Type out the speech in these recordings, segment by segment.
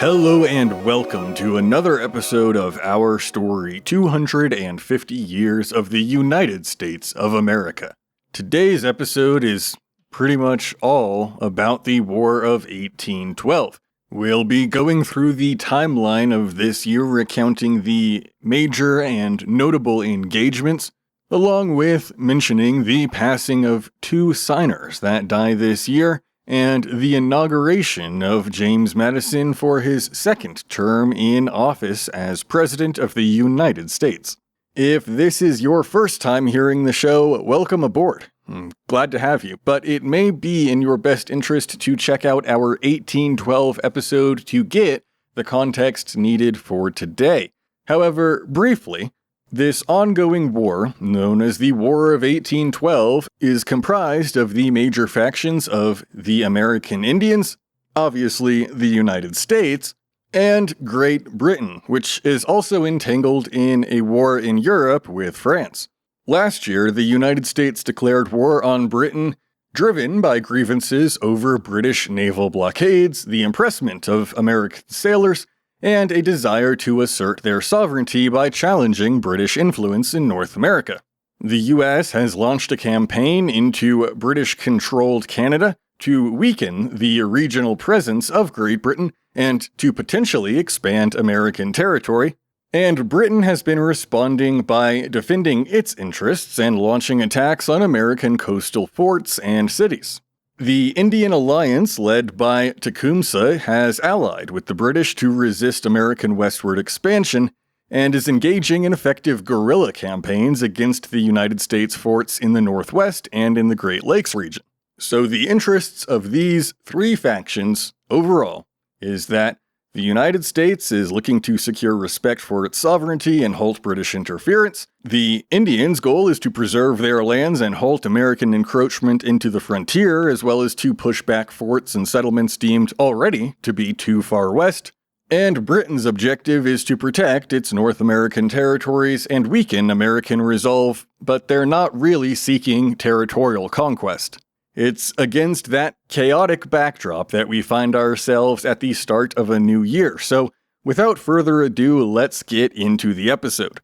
Hello and welcome to another episode of Our Story, 250 Years of the United States of America. Today's episode is pretty much all about the War of 1812. We'll be going through the timeline of this year, recounting the major and notable engagements, along with mentioning the passing of two signers that die this year, and the inauguration of James Madison for his second term in office as President of the United States. If this is your first time hearing the show, welcome aboard. I'm glad to have you, but it may be in your best interest to check out our 1812 episode to get the context needed for today. However, briefly, this ongoing war, known as the War of 1812, is comprised of the major factions of the American Indians, obviously the United States, and Great Britain, which is also entangled in a war in Europe with France. Last year, the United States declared war on Britain, driven by grievances over British naval blockades, the impressment of American sailors, and a desire to assert their sovereignty by challenging British influence in North America. The US has launched a campaign into British-controlled Canada to weaken the regional presence of Great Britain and to potentially expand American territory, and Britain has been responding by defending its interests and launching attacks on American coastal forts and cities. The Indian alliance, led by Tecumseh, has allied with the British to resist American westward expansion and is engaging in effective guerrilla campaigns against the United States forts in the Northwest and in the Great Lakes region. So the interests of these three factions, overall, is that the United States is looking to secure respect for its sovereignty and halt British interference. The Indians' goal is to preserve their lands and halt American encroachment into the frontier, as well as to push back forts and settlements deemed already to be too far west. And Britain's objective is to protect its North American territories and weaken American resolve, but they're not really seeking territorial conquest. It's against that chaotic backdrop that we find ourselves at the start of a new year, so without further ado, let's get into the episode.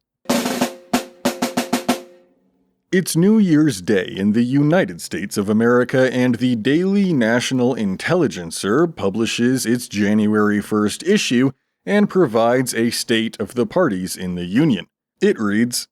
It's New Year's Day in the United States of America, and the Daily National Intelligencer publishes its January 1st issue and provides a state of the parties in the Union. It reads,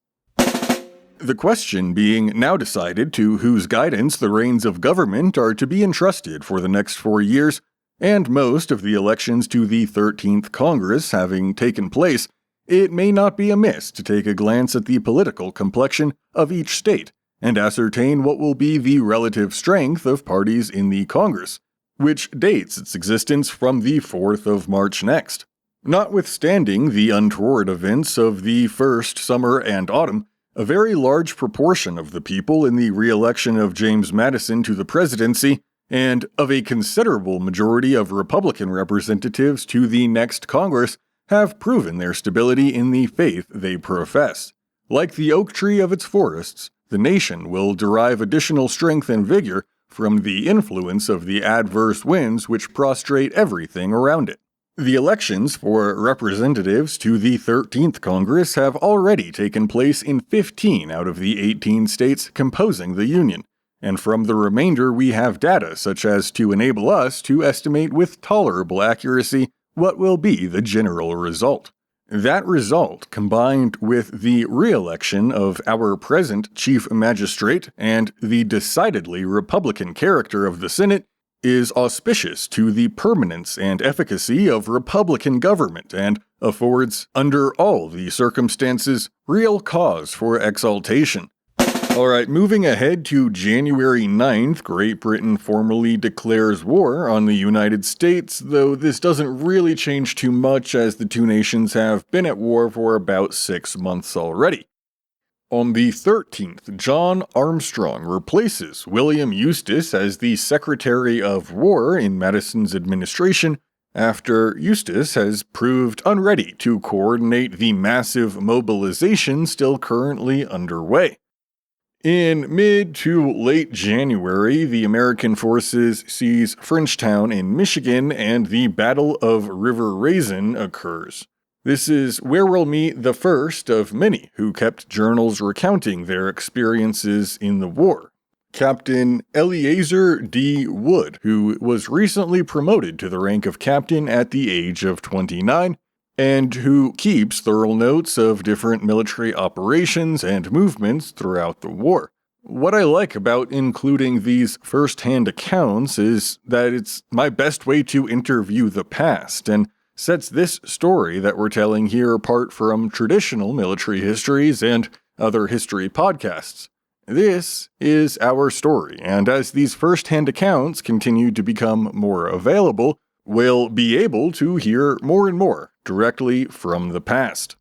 "The question being now decided to whose guidance the reins of government are to be entrusted for the next 4 years, and most of the elections to the 13th Congress having taken place, it may not be amiss to take a glance at the political complexion of each state, and ascertain what will be the relative strength of parties in the Congress, which dates its existence from the 4th of March next. Notwithstanding the untoward events of the first summer and autumn, a very large proportion of the people in the re-election of James Madison to the presidency, and of a considerable majority of Republican representatives to the next Congress, have proven their stability in the faith they profess. Like the oak tree of its forests, the nation will derive additional strength and vigor from the influence of the adverse winds which prostrate everything around it. The elections for representatives to the 13th Congress have already taken place in 15 out of the 18 states composing the Union, and from the remainder we have data such as to enable us to estimate with tolerable accuracy what will be the general result. That result, combined with the re-election of our present Chief Magistrate and the decidedly Republican character of the Senate, is auspicious to the permanence and efficacy of Republican government and affords, under all the circumstances, real cause for exultation. Alright, moving ahead to January 9th, Great Britain formally declares war on the United States, though this doesn't really change too much as the two nations have been at war for about 6 months already. On the 13th, John Armstrong replaces William Eustis as the Secretary of War in Madison's administration after Eustis has proved unready to coordinate the massive mobilization still currently underway. In mid to late January, the American forces seize Frenchtown in Michigan and the Battle of River Raisin occurs. This is where we'll meet the first of many who kept journals recounting their experiences in the war. Captain Eleazar D. Wood, who was recently promoted to the rank of captain at the age of 29, and who keeps thorough notes of different military operations and movements throughout the war. What I like about including these first-hand accounts is that it's my best way to interview the past, and sets this story that we're telling here apart from traditional military histories and other history podcasts. This is our story, and as these first-hand accounts continue to become more available, we'll be able to hear more and more directly from the past.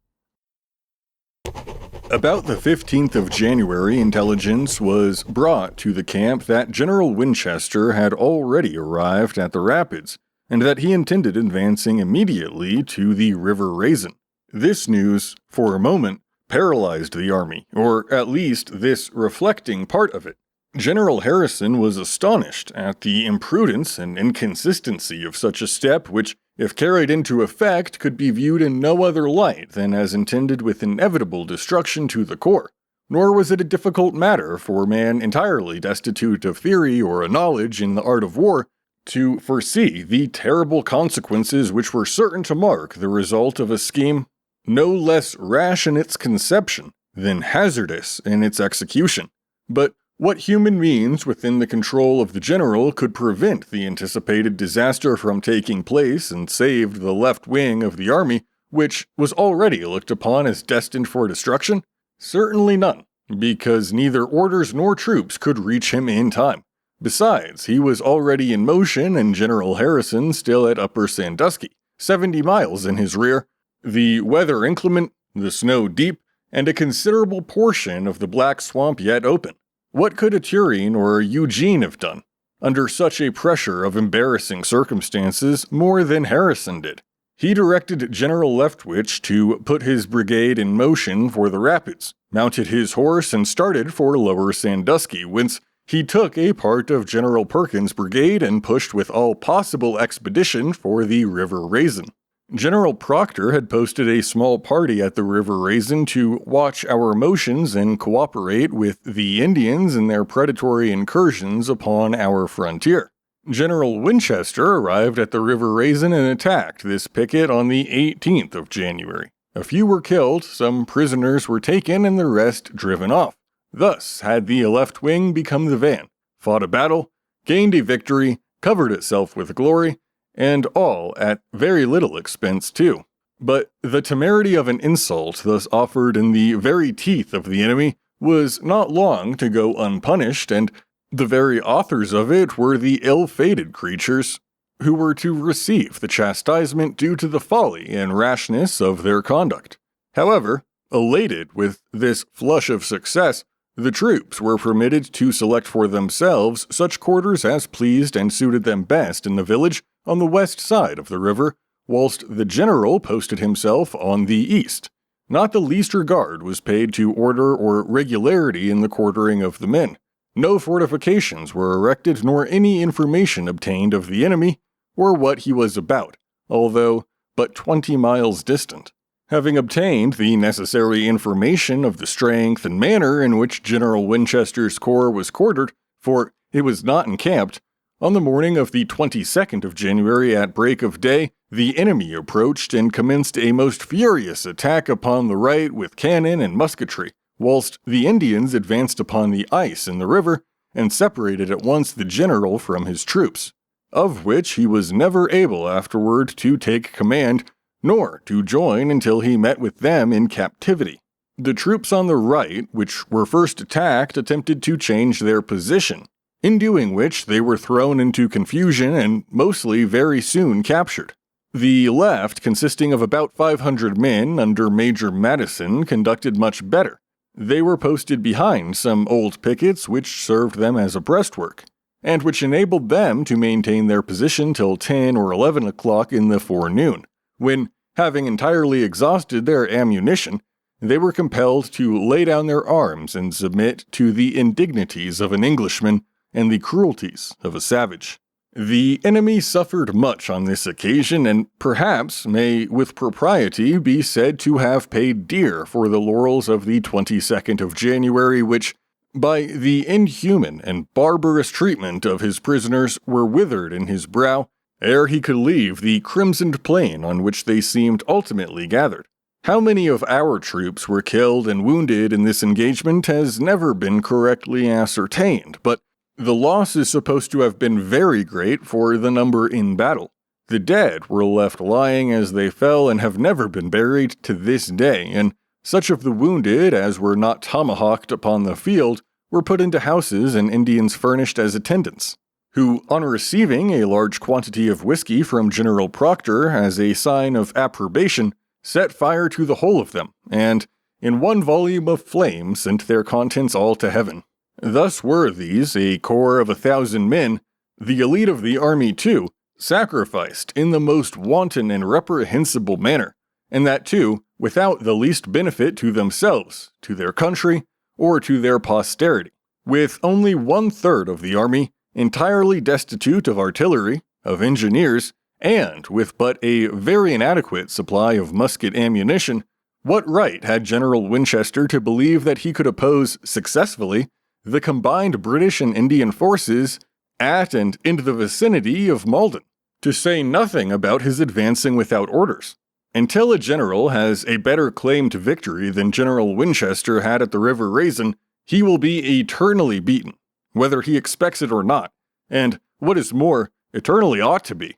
About the 15th of January, intelligence was brought to the camp that General Winchester had already arrived at the rapids, and that he intended advancing immediately to the River Raisin. This news, for a moment, paralyzed the army, or at least this reflecting part of it. General Harrison was astonished at the imprudence and inconsistency of such a step which, if carried into effect, could be viewed in no other light than as intended with inevitable destruction to the corps. Nor was it a difficult matter for a man entirely destitute of theory or a knowledge in the art of war to foresee the terrible consequences which were certain to mark the result of a scheme no less rash in its conception than hazardous in its execution. But what human means within the control of the general could prevent the anticipated disaster from taking place and saved the left wing of the army, which was already looked upon as destined for destruction? Certainly none, because neither orders nor troops could reach him in time. Besides, he was already in motion and General Harrison still at Upper Sandusky, 70 miles in his rear, the weather inclement, the snow deep, and a considerable portion of the Black Swamp yet open. What could a Turin or a Eugene have done, under such a pressure of embarrassing circumstances, more than Harrison did? He directed General Leftwich to put his brigade in motion for the rapids, mounted his horse, and started for Lower Sandusky, whence he took a part of General Perkins' brigade and pushed with all possible expedition for the River Raisin. General Proctor had posted a small party at the River Raisin to watch our motions and cooperate with the Indians in their predatory incursions upon our frontier. General Winchester arrived at the River Raisin and attacked this picket on the 18th of January. A few were killed, some prisoners were taken, and the rest driven off. Thus had the left wing become the van, fought a battle, gained a victory, covered itself with glory, and all at very little expense too. But the temerity of an insult thus offered in the very teeth of the enemy was not long to go unpunished, and the very authors of it were the ill-fated creatures who were to receive the chastisement due to the folly and rashness of their conduct. However, elated with this flush of success, the troops were permitted to select for themselves such quarters as pleased and suited them best in the village on the west side of the river, whilst the general posted himself on the east. Not the least regard was paid to order or regularity in the quartering of the men. No fortifications were erected nor any information obtained of the enemy or what he was about, although but 20 miles distant. Having obtained the necessary information of the strength and manner in which General Winchester's corps was quartered, for it was not encamped, on the morning of the 22nd of January at break of day, the enemy approached and commenced a most furious attack upon the right with cannon and musketry, whilst the Indians advanced upon the ice in the river and separated at once the general from his troops, of which he was never able afterward to take command, nor to join until he met with them in captivity. The troops on the right, which were first attacked, attempted to change their position, in doing which they were thrown into confusion and mostly very soon captured. The left, consisting of about 500 men under Major Madison, conducted much better. They were posted behind some old pickets which served them as a breastwork, and which enabled them to maintain their position till 10 or 11 o'clock in the forenoon, when, having entirely exhausted their ammunition, they were compelled to lay down their arms and submit to the indignities of an Englishman and the cruelties of a savage. The enemy suffered much on this occasion and perhaps may with propriety be said to have paid dear for the laurels of the 22nd of January, which, by the inhuman and barbarous treatment of his prisoners, were withered in his brow ere he could leave the crimsoned plain on which they seemed ultimately gathered. How many of our troops were killed and wounded in this engagement has never been correctly ascertained, but the loss is supposed to have been very great for the number in battle. The dead were left lying as they fell and have never been buried to this day, and such of the wounded as were not tomahawked upon the field were put into houses and Indians furnished as attendants, who, on receiving a large quantity of whiskey from General Proctor as a sign of approbation, set fire to the whole of them, and, in one volume of flame, sent their contents all to heaven. Thus were these, a corps of 1,000 men, the elite of the army too, sacrificed in the most wanton and reprehensible manner, and that too without the least benefit to themselves, to their country, or to their posterity, with only 1/3 of the army entirely destitute of artillery, of engineers, and with but a very inadequate supply of musket ammunition. What right had General Winchester to believe that he could oppose successfully the combined British and Indian forces at and in the vicinity of Malden, to say nothing about his advancing without orders? Until a general has a better claim to victory than General Winchester had at the River Raisin, he will be eternally beaten, whether he expects it or not, and, what is more, eternally ought to be.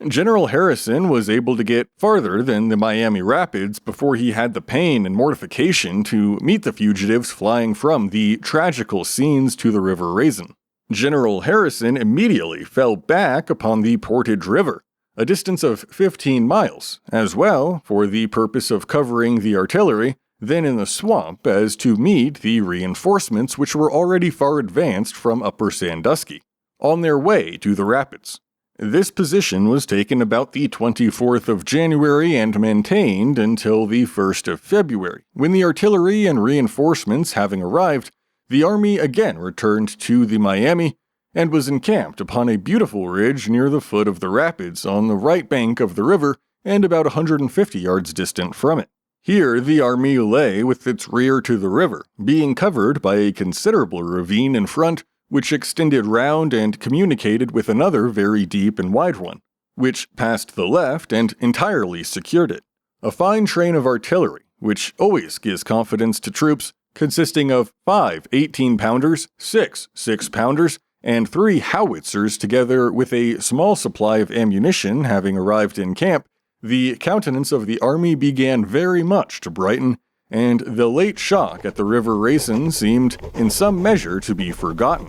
General Harrison was able to get farther than the Miami Rapids before he had the pain and mortification to meet the fugitives flying from the tragical scenes to the River Raisin. General Harrison immediately fell back upon the Portage River, a distance of 15 miles, as well for the purpose of covering the artillery, then in the swamp as to meet the reinforcements which were already far advanced from Upper Sandusky, on their way to the rapids. This position was taken about the 24th of January and maintained until the 1st of February, when the artillery and reinforcements having arrived, the army again returned to the Miami and was encamped upon a beautiful ridge near the foot of the rapids on the right bank of the river and about 150 yards distant from it. Here the army lay with its rear to the river, being covered by a considerable ravine in front, which extended round and communicated with another very deep and wide one, which passed the left and entirely secured it. A fine train of artillery, which always gives confidence to troops, consisting of 5 18-pounders, 6 6-pounders, and 3 howitzers, together with a small supply of ammunition having arrived in camp, the countenance of the army began very much to brighten, and the late shock at the River Raisin seemed in some measure to be forgotten.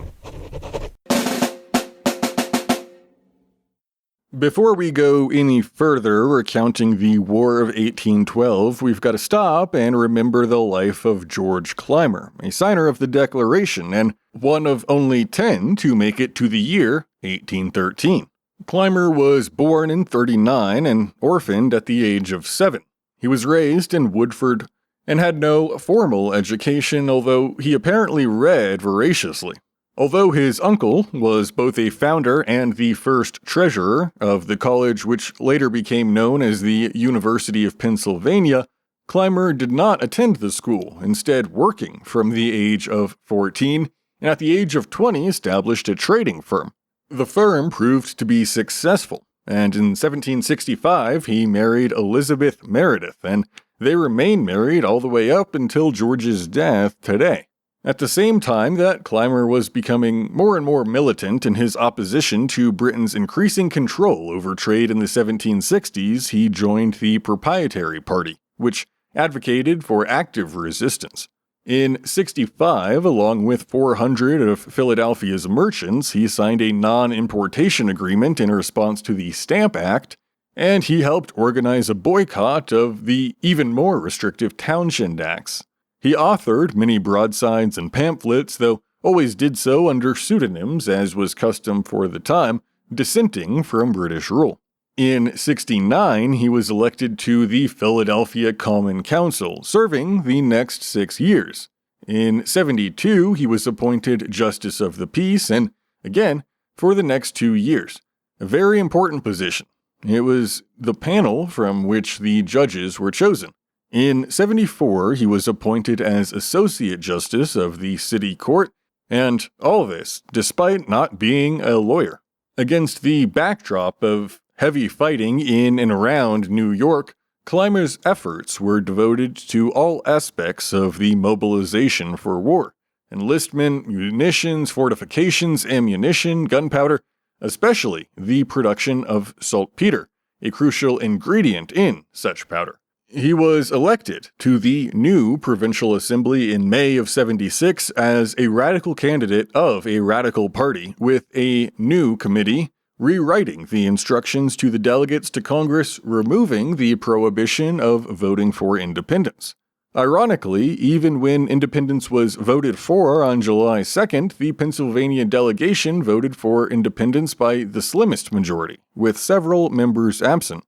Before we go any further recounting the War of 1812, we've got to stop and remember the life of George Clymer, a signer of the Declaration and one of only 10 to make it to the year 1813. Clymer was born in 39 and orphaned at the age of 7. He was raised in Woodford and had no formal education, although he apparently read voraciously. Although his uncle was both a founder and the first treasurer of the college which later became known as the University of Pennsylvania, Clymer did not attend the school, instead working from the age of 14, and at the age of 20 established a trading firm. The firm proved to be successful, and in 1765 he married Elizabeth Meredith, and they remained married all the way up until George's death today. At the same time that Clymer was becoming more and more militant in his opposition to Britain's increasing control over trade in the 1760s, he joined the Proprietary Party, which advocated for active resistance. In 65, along with 400 of Philadelphia's merchants, he signed a non-importation agreement in response to the Stamp Act, and he helped organize a boycott of the even more restrictive Townshend Acts. He authored many broadsides and pamphlets, though always did so under pseudonyms, as was custom for the time, dissenting from British rule. In 69, he was elected to the Philadelphia Common Council, serving the next 6 years. In 72, he was appointed Justice of the Peace, and again, for the next 2 years. A very important position. It was the panel from which the judges were chosen. In 74, he was appointed as Associate Justice of the City Court, and all this despite not being a lawyer. Against the backdrop of heavy fighting in and around New York, Clymer's efforts were devoted to all aspects of the mobilization for war: enlistment, munitions, fortifications, ammunition, gunpowder, especially the production of saltpeter, a crucial ingredient in such powder. He was elected to the new Provincial Assembly in May of 76 as a radical candidate of a radical party, with a new committee rewriting the instructions to the delegates to Congress, removing the prohibition of voting for independence. Ironically, even when independence was voted for on July 2nd, the Pennsylvania delegation voted for independence by the slimmest majority, with several members absent.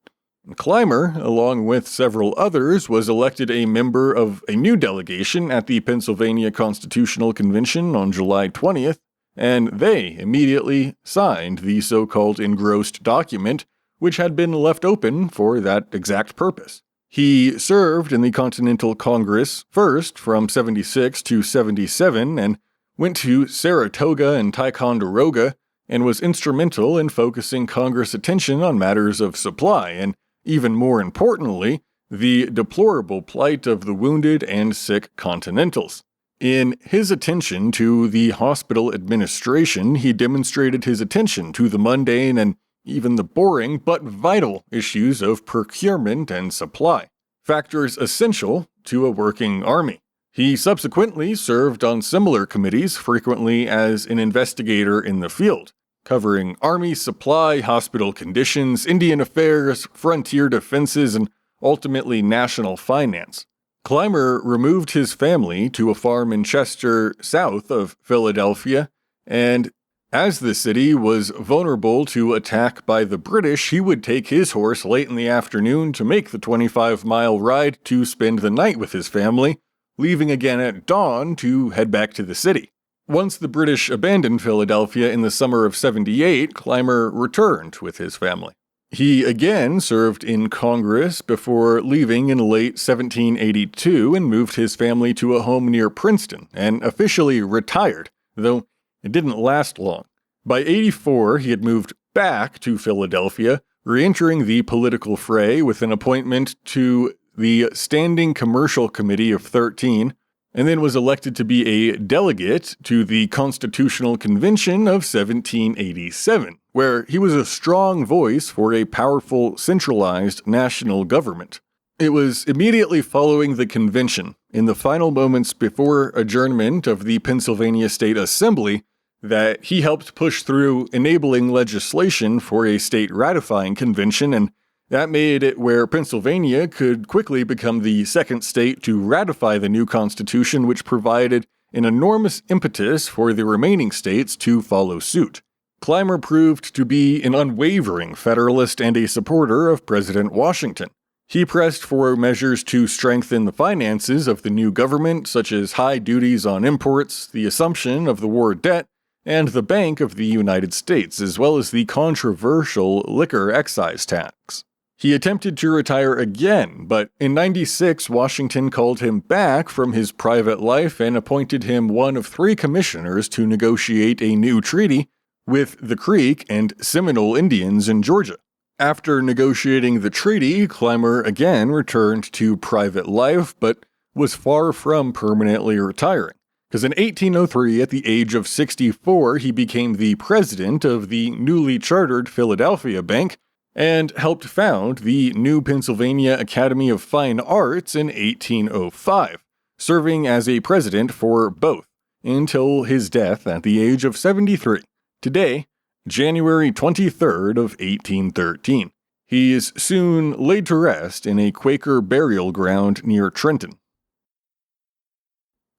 Clymer, along with several others, was elected a member of a new delegation at the Pennsylvania Constitutional Convention on July 20th, and they immediately signed the so-called engrossed document, which had been left open for that exact purpose. He served in the Continental Congress first from 76 to 77 and went to Saratoga and Ticonderoga, and was instrumental in focusing Congress' attention on matters of supply and, even more importantly, the deplorable plight of the wounded and sick Continentals. In his attention to the hospital administration, he demonstrated his attention to the mundane and even the boring but vital issues of procurement and supply, factors essential to a working army. He subsequently served on similar committees, frequently as an investigator in the field, covering army supply, hospital conditions, Indian affairs, frontier defenses, and ultimately national finance. Clymer removed his family to a farm in Chester, south of Philadelphia, and as the city was vulnerable to attack by the British, he would take his horse late in the afternoon to make the 25-mile ride to spend the night with his family, leaving again at dawn to head back to the city. Once the British abandoned Philadelphia in the summer of 78, Clymer returned with his family. He again served in Congress before leaving in late 1782 and moved his family to a home near Princeton and officially retired, though it didn't last long. By 84, he had moved back to Philadelphia, re-entering the political fray with an appointment to the Standing Commercial Committee of 13, and then was elected to be a delegate to the Constitutional Convention of 1787, where he was a strong voice for a powerful, centralized national government. It was immediately following the convention, in the final moments before adjournment of the Pennsylvania State Assembly, that he helped push through enabling legislation for a state ratifying convention, and that made it where Pennsylvania could quickly become the second state to ratify the new constitution, which provided an enormous impetus for the remaining states to follow suit. Clymer proved to be an unwavering Federalist and a supporter of President Washington. He pressed for measures to strengthen the finances of the new government, such as high duties on imports, the assumption of the war debt, and the Bank of the United States, as well as the controversial liquor excise tax. He attempted to retire again, but in 96, Washington called him back from his private life and appointed him one of 3 commissioners to negotiate a new treaty with the Creek and Seminole Indians in Georgia. After negotiating the treaty, Clymer again returned to private life, but was far from permanently retiring, because in 1803, at the age of 64, he became the president of the newly chartered Philadelphia Bank, and helped found the new Pennsylvania Academy of Fine Arts in 1805, serving as a president for both, until his death at the age of 73. Today, January 23rd of 1813. He is soon laid to rest in a Quaker burial ground near Trenton.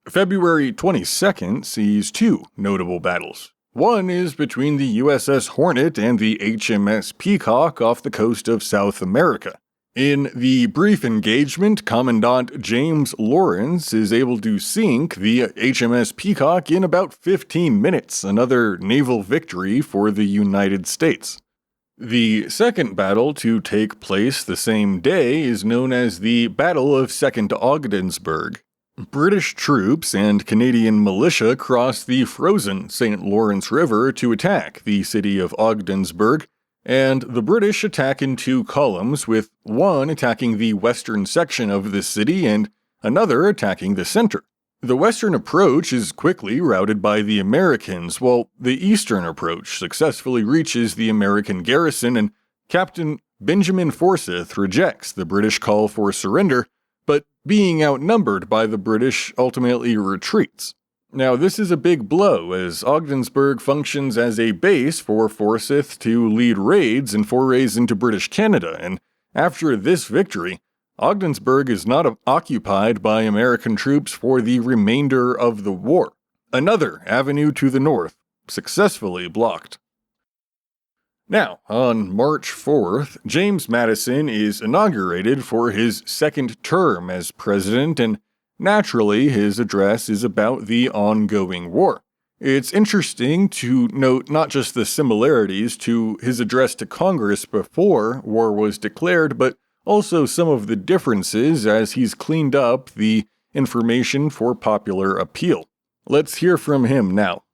February 22nd sees 2 notable battles. One is between the USS Hornet and the HMS Peacock off the coast of South America. In the brief engagement, Commandant James Lawrence is able to sink the HMS Peacock in about 15 minutes, another naval victory for the United States. The second battle to take place the same day is known as the Battle of Second Ogdensburg. British troops and Canadian militia crossed the frozen St. Lawrence River to attack the city of Ogdensburg, and the British attack in two columns, with one attacking the western section of the city and another attacking the center. The western approach is quickly routed by the Americans, while the eastern approach successfully reaches the American garrison, and Captain Benjamin Forsyth rejects the British call for surrender, but being outnumbered by the British ultimately retreats. Now, this is a big blow, as Ogdensburg functions as a base for Forsyth to lead raids and forays into British Canada, and after this victory, Ogdensburg is not occupied by American troops for the remainder of the war. Another avenue to the north, successfully blocked. Now, on March 4th, James Madison is inaugurated for his second term as president, and naturally his address is about the ongoing war. It's interesting to note not just the similarities to his address to Congress before war was declared, but also some of the differences as he's cleaned up the information for popular appeal. Let's hear from him now.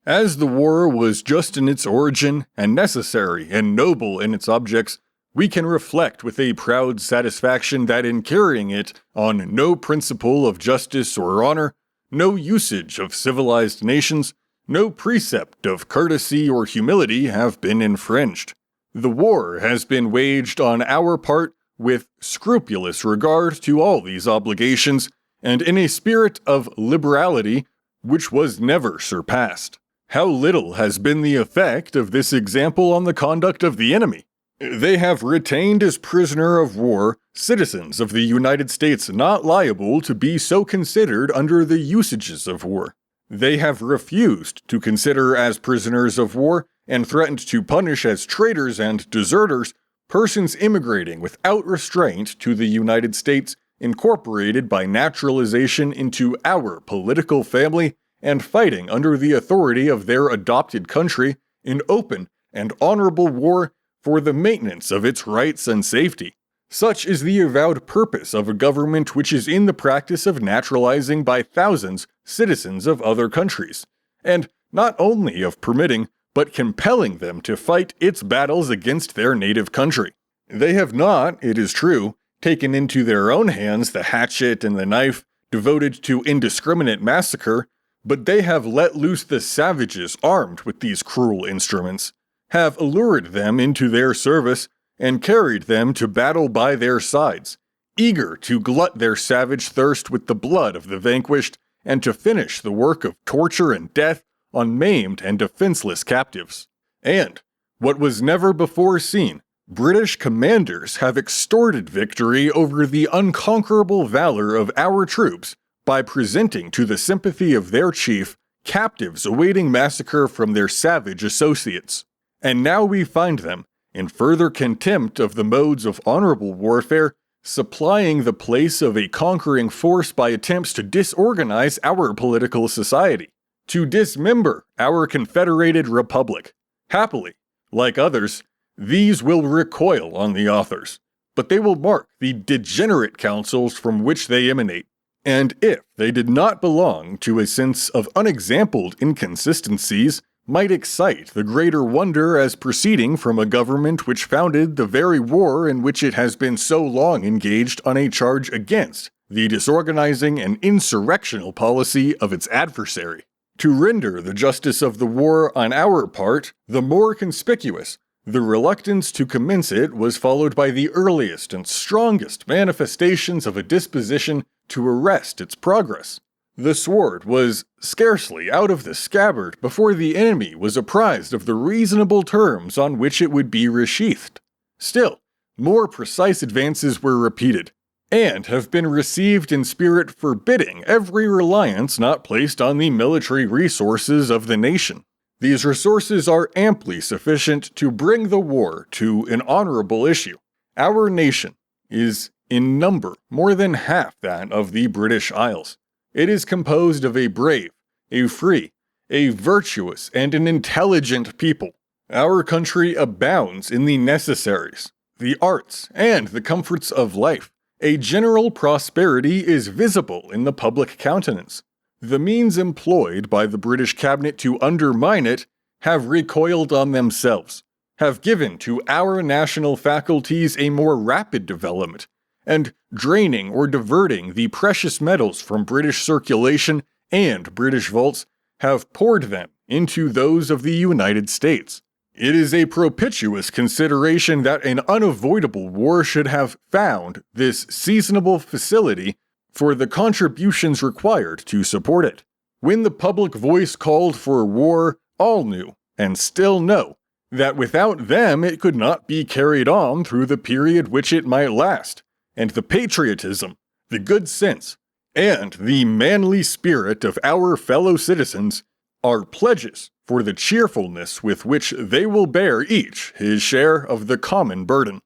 As the war was just in its origin, and necessary and noble in its objects, we can reflect with a proud satisfaction that in carrying it on no principle of justice or honor, no usage of civilized nations, no precept of courtesy or humility have been infringed. The war has been waged on our part with scrupulous regard to all these obligations, and in a spirit of liberality which was never surpassed. How little has been the effect of this example on the conduct of the enemy! They have retained as prisoner of war citizens of the United States not liable to be so considered under the usages of war. They have refused to consider as prisoners of war and threatened to punish as traitors and deserters persons immigrating without restraint to the United States, incorporated by naturalization into our political family, and fighting under the authority of their adopted country in open and honorable war for the maintenance of its rights and safety. Such is the avowed purpose of a government which is in the practice of naturalizing by thousands citizens of other countries, and not only of permitting, but compelling them to fight its battles against their native country. They have not, it is true, taken into their own hands the hatchet and the knife devoted to indiscriminate massacre, but they have let loose the savages armed with these cruel instruments, have allured them into their service, and carried them to battle by their sides, eager to glut their savage thirst with the blood of the vanquished, and to finish the work of torture and death on maimed and defenseless captives. And, what was never before seen, British commanders have extorted victory over the unconquerable valor of our troops by presenting to the sympathy of their chief captives awaiting massacre from their savage associates. And now we find them, in further contempt of the modes of honorable warfare, supplying the place of a conquering force by attempts to disorganize our political society, to dismember our confederated republic. Happily, like others, these will recoil on the authors, but they will mark the degenerate councils from which they emanate. And if they did not belong to a sense of unexampled inconsistencies, might excite the greater wonder as proceeding from a government which founded the very war in which it has been so long engaged on a charge against the disorganizing and insurrectional policy of its adversary. To render the justice of the war on our part the more conspicuous, the reluctance to commence it was followed by the earliest and strongest manifestations of a disposition to arrest its progress. The sword was scarcely out of the scabbard before the enemy was apprised of the reasonable terms on which it would be resheathed. Still, more precise advances were repeated, and have been received in spirit forbidding every reliance not placed on the military resources of the nation. These resources are amply sufficient to bring the war to an honorable issue. Our nation is, in number, more than half that of the British Isles. It is composed of a brave, a free, a virtuous, and an intelligent people. Our country abounds in the necessaries, the arts, and the comforts of life. A general prosperity is visible in the public countenance. The means employed by the British cabinet to undermine it have recoiled on themselves, have given to our national faculties a more rapid development, and draining or diverting the precious metals from British circulation and British vaults have poured them into those of the United States. It is a propitious consideration that an unavoidable war should have found this seasonable facility for the contributions required to support it. When the public voice called for war, all knew, and still know, that without them it could not be carried on through the period which it might last, and the patriotism, the good sense, and the manly spirit of our fellow citizens are pledges for the cheerfulness with which they will bear each his share of the common burden.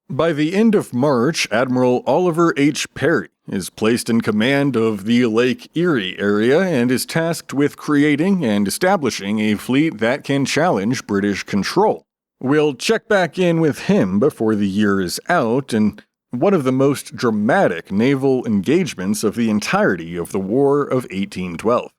By the end of March, Admiral Oliver H. Perry is placed in command of the Lake Erie area and is tasked with creating and establishing a fleet that can challenge British control. We'll check back in with him before the year is out, and one of the most dramatic naval engagements of the entirety of the War of 1812.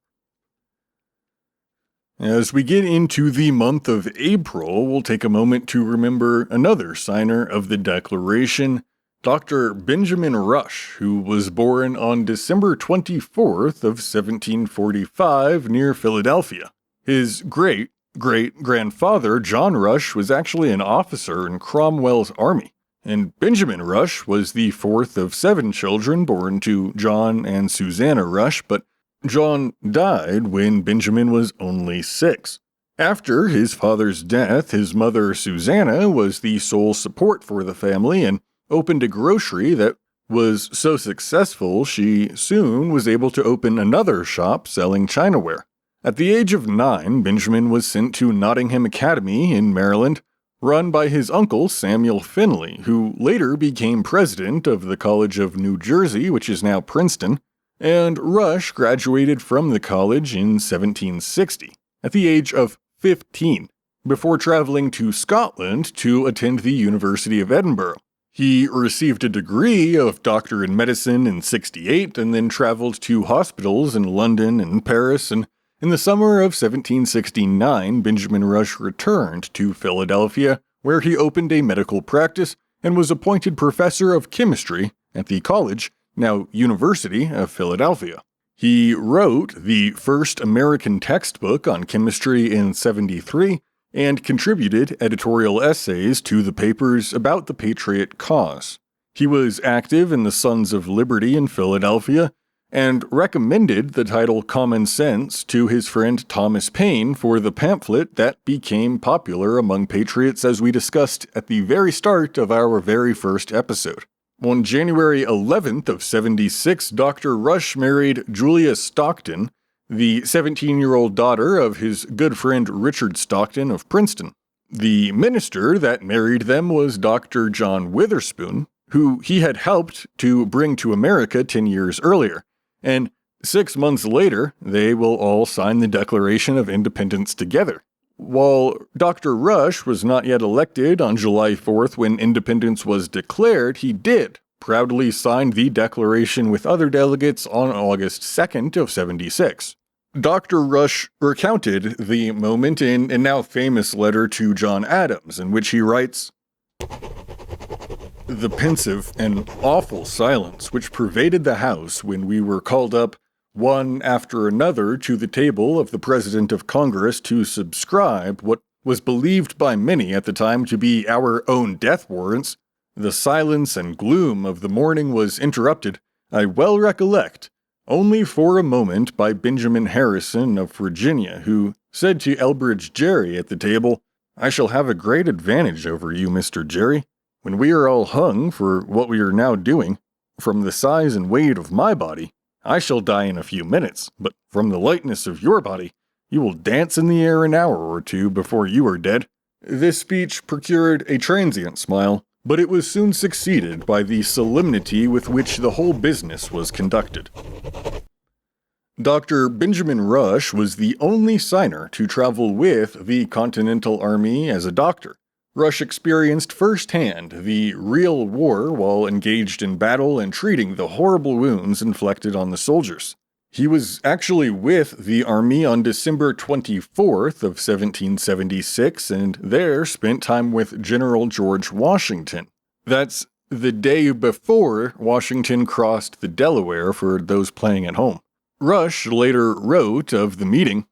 As we get into the month of April, we'll take a moment to remember another signer of the Declaration, Dr. Benjamin Rush, who was born on December 24th of 1745 near Philadelphia. His great-great-grandfather, John Rush, was actually an officer in Cromwell's army, and Benjamin Rush was the fourth of 7 children born to John and Susanna Rush, but John died when Benjamin was only 6. After his father's death, his mother Susanna was the sole support for the family and opened a grocery that was so successful she soon was able to open another shop selling chinaware. At the age of 9, Benjamin was sent to Nottingham Academy in Maryland, run by his uncle Samuel Finley, who later became president of the College of New Jersey, which is now Princeton. And Rush graduated from the college in 1760, at the age of 15, before traveling to Scotland to attend the University of Edinburgh. He received a degree of Doctor in Medicine in 68 and then traveled to hospitals in London and Paris, and in the summer of 1769, Benjamin Rush returned to Philadelphia, where he opened a medical practice and was appointed professor of chemistry at the college, now University of Philadelphia. He wrote the first American textbook on chemistry in 73 and contributed editorial essays to the papers about the Patriot cause. He was active in the Sons of Liberty in Philadelphia and recommended the title Common Sense to his friend Thomas Paine for the pamphlet that became popular among patriots, as we discussed at the very start of our very first episode. On January 11th of 76, Dr. Rush married Julia Stockton, the 17-year-old daughter of his good friend Richard Stockton of Princeton. The minister that married them was Dr. John Witherspoon, who he had helped to bring to America 10 years earlier, and 6 months later, they will all sign the Declaration of Independence together. While Dr. Rush was not yet elected on July 4th when independence was declared, he did proudly sign the Declaration with other delegates on August 2nd of 76. Dr. Rush recounted the moment in a now famous letter to John Adams, in which he writes, "The pensive and awful silence which pervaded the house when we were called up one after another to the table of the President of Congress to subscribe what was believed by many at the time to be our own death warrants, the silence and gloom of the morning was interrupted, I well recollect, only for a moment by Benjamin Harrison of Virginia, who said to Elbridge Gerry at the table, 'I shall have a great advantage over you, Mr. Gerry. When we are all hung for what we are now doing, from the size and weight of my body, I shall die in a few minutes, but from the lightness of your body, you will dance in the air an hour or two before you are dead." This speech procured a transient smile, but it was soon succeeded by the solemnity with which the whole business was conducted. Dr. Benjamin Rush was the only signer to travel with the Continental Army as a doctor. Rush experienced firsthand the real war while engaged in battle and treating the horrible wounds inflicted on the soldiers. He was actually with the Army on December 24th of 1776 and there spent time with General George Washington. That's the day before Washington crossed the Delaware for those playing at home. Rush later wrote of the meeting,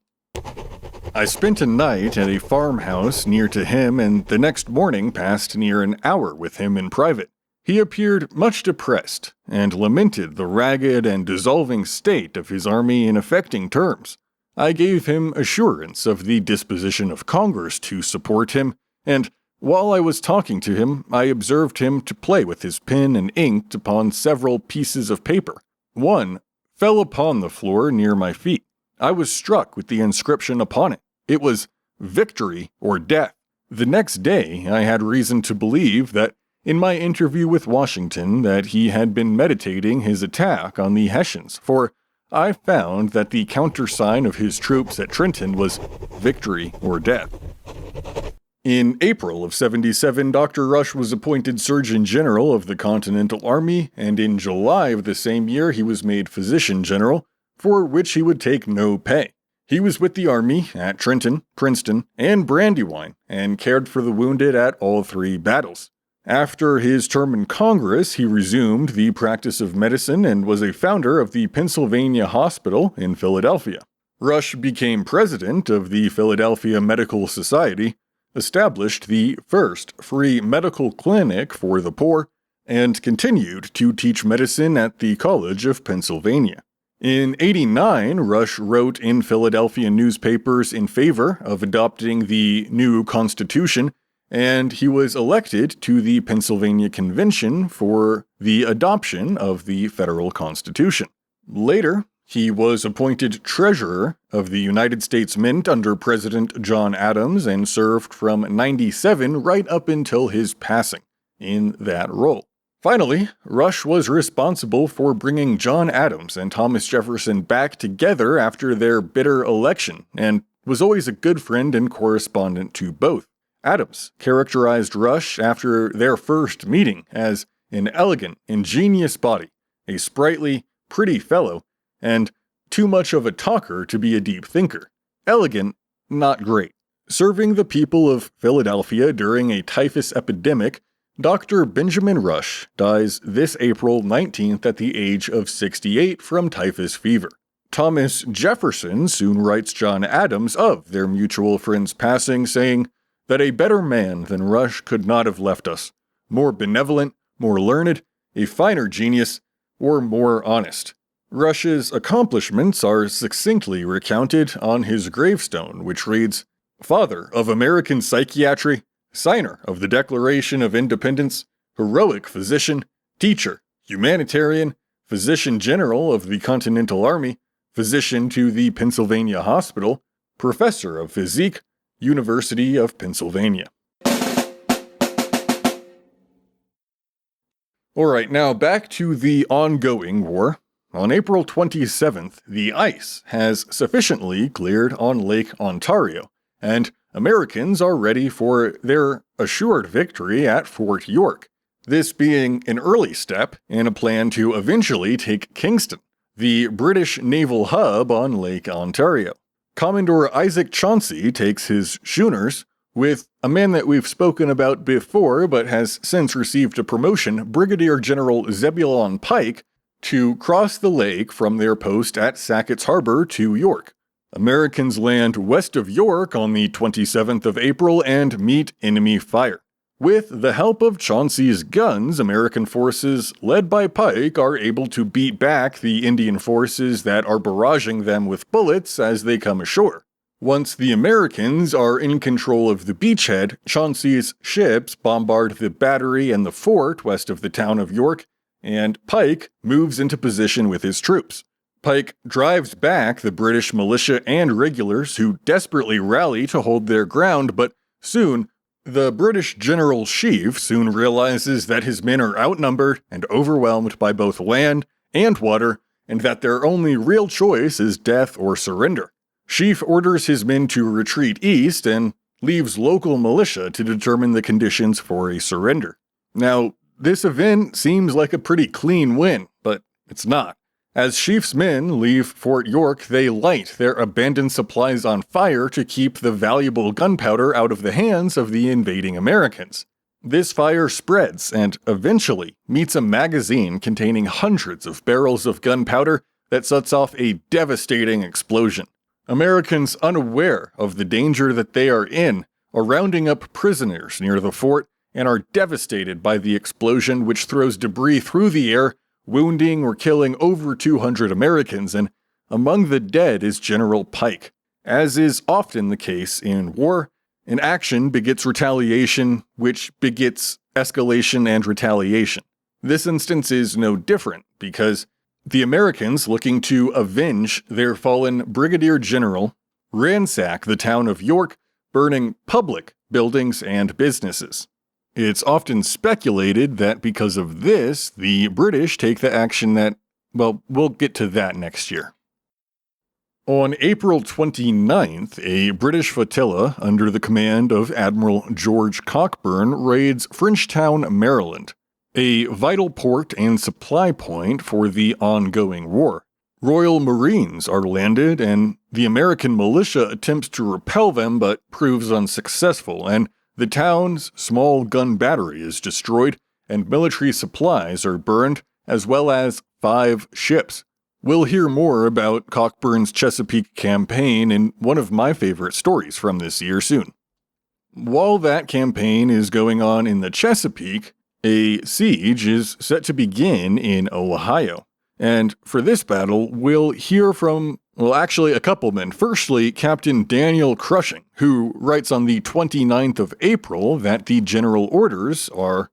"I spent a night at a farmhouse near to him and the next morning passed near an hour with him in private. He appeared much depressed, and lamented the ragged and dissolving state of his army in affecting terms. I gave him assurance of the disposition of Congress to support him, and while I was talking to him, I observed him to play with his pen and ink upon several pieces of paper. One fell upon the floor near my feet. I was struck with the inscription upon it. It was 'Victory or Death.' The next day I had reason to believe that in my interview with Washington that he had been meditating his attack on the Hessians, for I found that the countersign of his troops at Trenton was 'Victory or Death.'" In April of 77, Dr. Rush was appointed Surgeon General of the Continental Army, and in July of the same year he was made Physician General, for which he would take no pay. He was with the Army at Trenton, Princeton, and Brandywine, and cared for the wounded at all three battles. After his term in Congress, he resumed the practice of medicine and was a founder of the Pennsylvania Hospital in Philadelphia. Rush became president of the Philadelphia Medical Society, established the first free medical clinic for the poor, and continued to teach medicine at the College of Pennsylvania. In '89, Rush wrote in Philadelphia newspapers in favor of adopting the new Constitution, and he was elected to the Pennsylvania Convention for the adoption of the federal Constitution. Later, he was appointed Treasurer of the United States Mint under President John Adams and served from '97 right up until his passing in that role. Finally, Rush was responsible for bringing John Adams and Thomas Jefferson back together after their bitter election, and was always a good friend and correspondent to both. Adams characterized Rush after their first meeting as an elegant, ingenious body, a sprightly, pretty fellow, and too much of a talker to be a deep thinker. Elegant, not great. Serving the people of Philadelphia during a typhus epidemic, Dr. Benjamin Rush dies this April 19th at the age of 68 from typhus fever. Thomas Jefferson soon writes John Adams of their mutual friend's passing, saying that a better man than Rush could not have left us, more benevolent, more learned, a finer genius, or more honest. Rush's accomplishments are succinctly recounted on his gravestone, which reads, "Father of American psychiatry, signer of the Declaration of Independence, heroic physician, teacher, humanitarian, physician general of the Continental Army, physician to the Pennsylvania Hospital, professor of physique, University of Pennsylvania." Alright, now back to the ongoing war. On April 27th, the ice has sufficiently cleared on Lake Ontario, and Americans are ready for their assured victory at Fort York, this being an early step in a plan to eventually take Kingston, the British naval hub on Lake Ontario. Commodore Isaac Chauncey takes his schooners, with a man that we've spoken about before but has since received a promotion, Brigadier General Zebulon Pike, to cross the lake from their post at Sackett's Harbor to York. Americans land west of York on the 27th of April and meet enemy fire. With the help of Chauncey's guns, American forces led by Pike are able to beat back the Indian forces that are barraging them with bullets as they come ashore. Once the Americans are in control of the beachhead, Chauncey's ships bombard the battery and the fort west of the town of York, and Pike moves into position with his troops. Pike drives back the British militia and regulars who desperately rally to hold their ground, but soon, the British General Sheaffe soon realizes that his men are outnumbered and overwhelmed by both land and water, and that their only real choice is death or surrender. Sheaffe orders his men to retreat east and leaves local militia to determine the conditions for a surrender. Now, this event seems like a pretty clean win, but it's not. As Sheaffe's men leave Fort York, they light their abandoned supplies on fire to keep the valuable gunpowder out of the hands of the invading Americans. This fire spreads and eventually meets a magazine containing hundreds of barrels of gunpowder that sets off a devastating explosion. Americans, unaware of the danger that they are in, are rounding up prisoners near the fort and are devastated by the explosion, which throws debris through the air, wounding or killing over 200 Americans, and among the dead is General Pike. As is often the case in war, an action begets retaliation, which begets escalation and retaliation. This instance is no different, because the Americans, looking to avenge their fallen brigadier general, ransack the town of York, burning public buildings and businesses. It's often speculated that because of this, the British take the action that, well, we'll get to that next year. On April 29th, a British flotilla under the command of Admiral George Cockburn raids Frenchtown, Maryland, a vital port and supply point for the ongoing war. Royal Marines are landed, and the American militia attempts to repel them but proves unsuccessful, and the town's small gun battery is destroyed, and military supplies are burned, as well as 5 ships. We'll hear more about Cockburn's Chesapeake campaign in one of my favorite stories from this year soon. While that campaign is going on in the Chesapeake, a siege is set to begin in Ohio. And for this battle, we'll hear from, a couple men. Firstly, Captain Daniel Crushing, who writes on the 29th of April that the general orders are,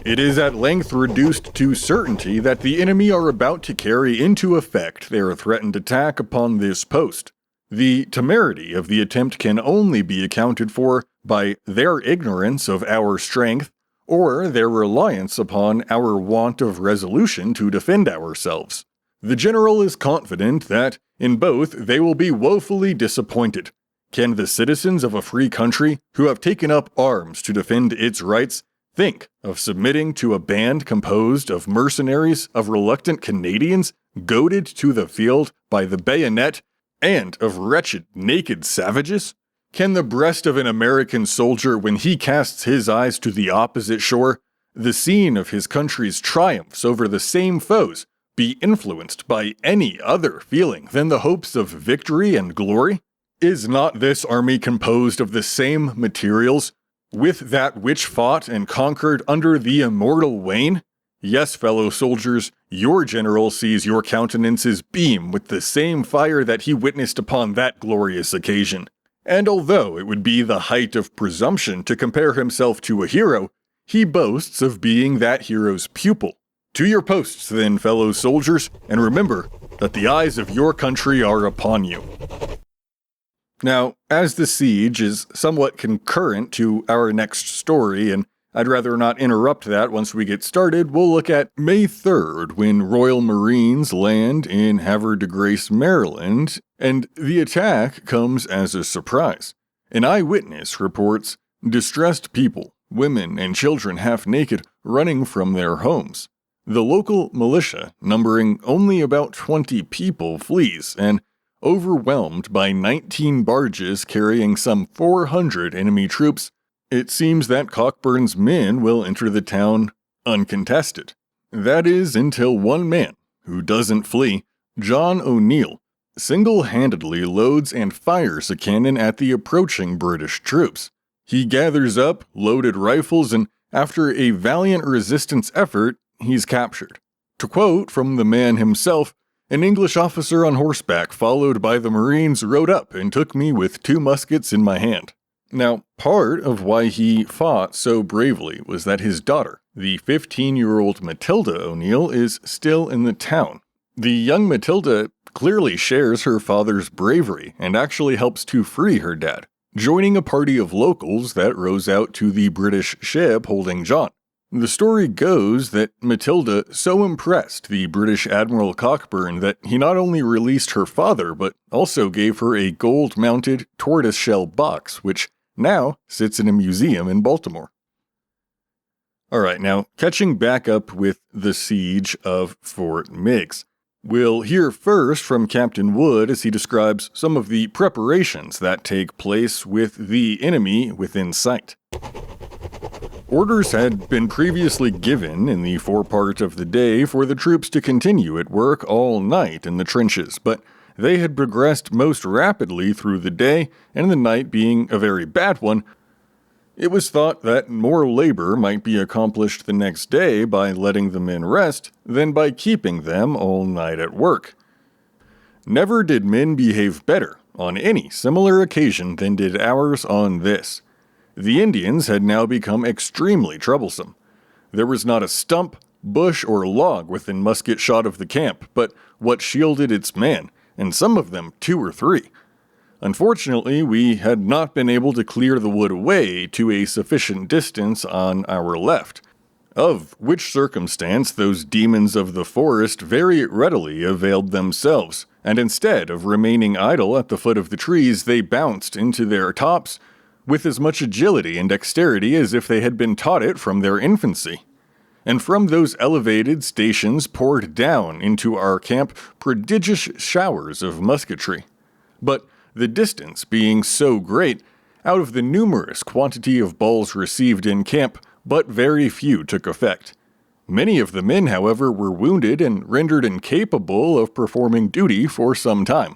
"It is at length reduced to certainty that the enemy are about to carry into effect their threatened attack upon this post. The temerity of the attempt can only be accounted for by their ignorance of our strength, or their reliance upon our want of resolution to defend ourselves. The general is confident that, in both, they will be woefully disappointed. Can the citizens of a free country, who have taken up arms to defend its rights, think of submitting to a band composed of mercenaries, of reluctant Canadians, goaded to the field by the bayonet, and of wretched, naked savages? Can the breast of an American soldier, when he casts his eyes to the opposite shore, the scene of his country's triumphs over the same foes, be influenced by any other feeling than the hopes of victory and glory? Is not this army composed of the same materials with that which fought and conquered under the immortal Wayne? Yes, fellow soldiers, your general sees your countenances beam with the same fire that he witnessed upon that glorious occasion. And although it would be the height of presumption to compare himself to a hero, he boasts of being that hero's pupil. To your posts, then, fellow soldiers, and remember that the eyes of your country are upon you." Now, as the siege is somewhat concurrent to our next story, and I'd rather not interrupt that once we get started, we'll look at May 3rd, when Royal Marines land in Havre de Grace, Maryland, and the attack comes as a surprise. An eyewitness reports distressed people, women and children half naked, running from their homes. The local militia, numbering only about 20 people, flees, and overwhelmed by 19 barges carrying some 400 enemy troops, it seems that Cockburn's men will enter the town uncontested. That is until one man, who doesn't flee, John O'Neill, single-handedly loads and fires a cannon at the approaching British troops. He gathers up loaded rifles, and after a valiant resistance effort, he's captured. To quote from the man himself, An English officer on horseback, followed by the Marines, rode up and took me with 2 muskets in my hand. Now, part of why he fought so bravely was that his daughter, the 15-year-old Matilda O'Neill, is still in the town. The young Matilda clearly shares her father's bravery and actually helps to free her dad, joining a party of locals that rows out to the British ship holding John. The story goes that Matilda so impressed the British Admiral Cockburn that he not only released her father, but also gave her a gold-mounted tortoiseshell box, which now sits in a museum in Baltimore. Alright, now catching back up with the Siege of Fort Meigs. We'll hear first from Captain Wood as he describes some of the preparations that take place with the enemy within sight. Orders had been previously given in the forepart of the day for the troops to continue at work all night in the trenches, but they had progressed most rapidly through the day, and the night being a very bad one, it was thought that more labor might be accomplished the next day by letting the men rest than by keeping them all night at work. Never did men behave better on any similar occasion than did ours on this. The Indians had now become extremely troublesome. There was not a stump, bush, or log within musket shot of the camp, but what shielded its man, and some of them 2 or 3. Unfortunately, we had not been able to clear the wood away to a sufficient distance on our left, of which circumstance those demons of the forest very readily availed themselves, and instead of remaining idle at the foot of the trees, they bounced into their tops with as much agility and dexterity as if they had been taught it from their infancy. And from those elevated stations poured down into our camp prodigious showers of musketry. But the distance being so great, out of the numerous quantity of balls received in camp, but very few took effect. Many of the men, however, were wounded and rendered incapable of performing duty for some time.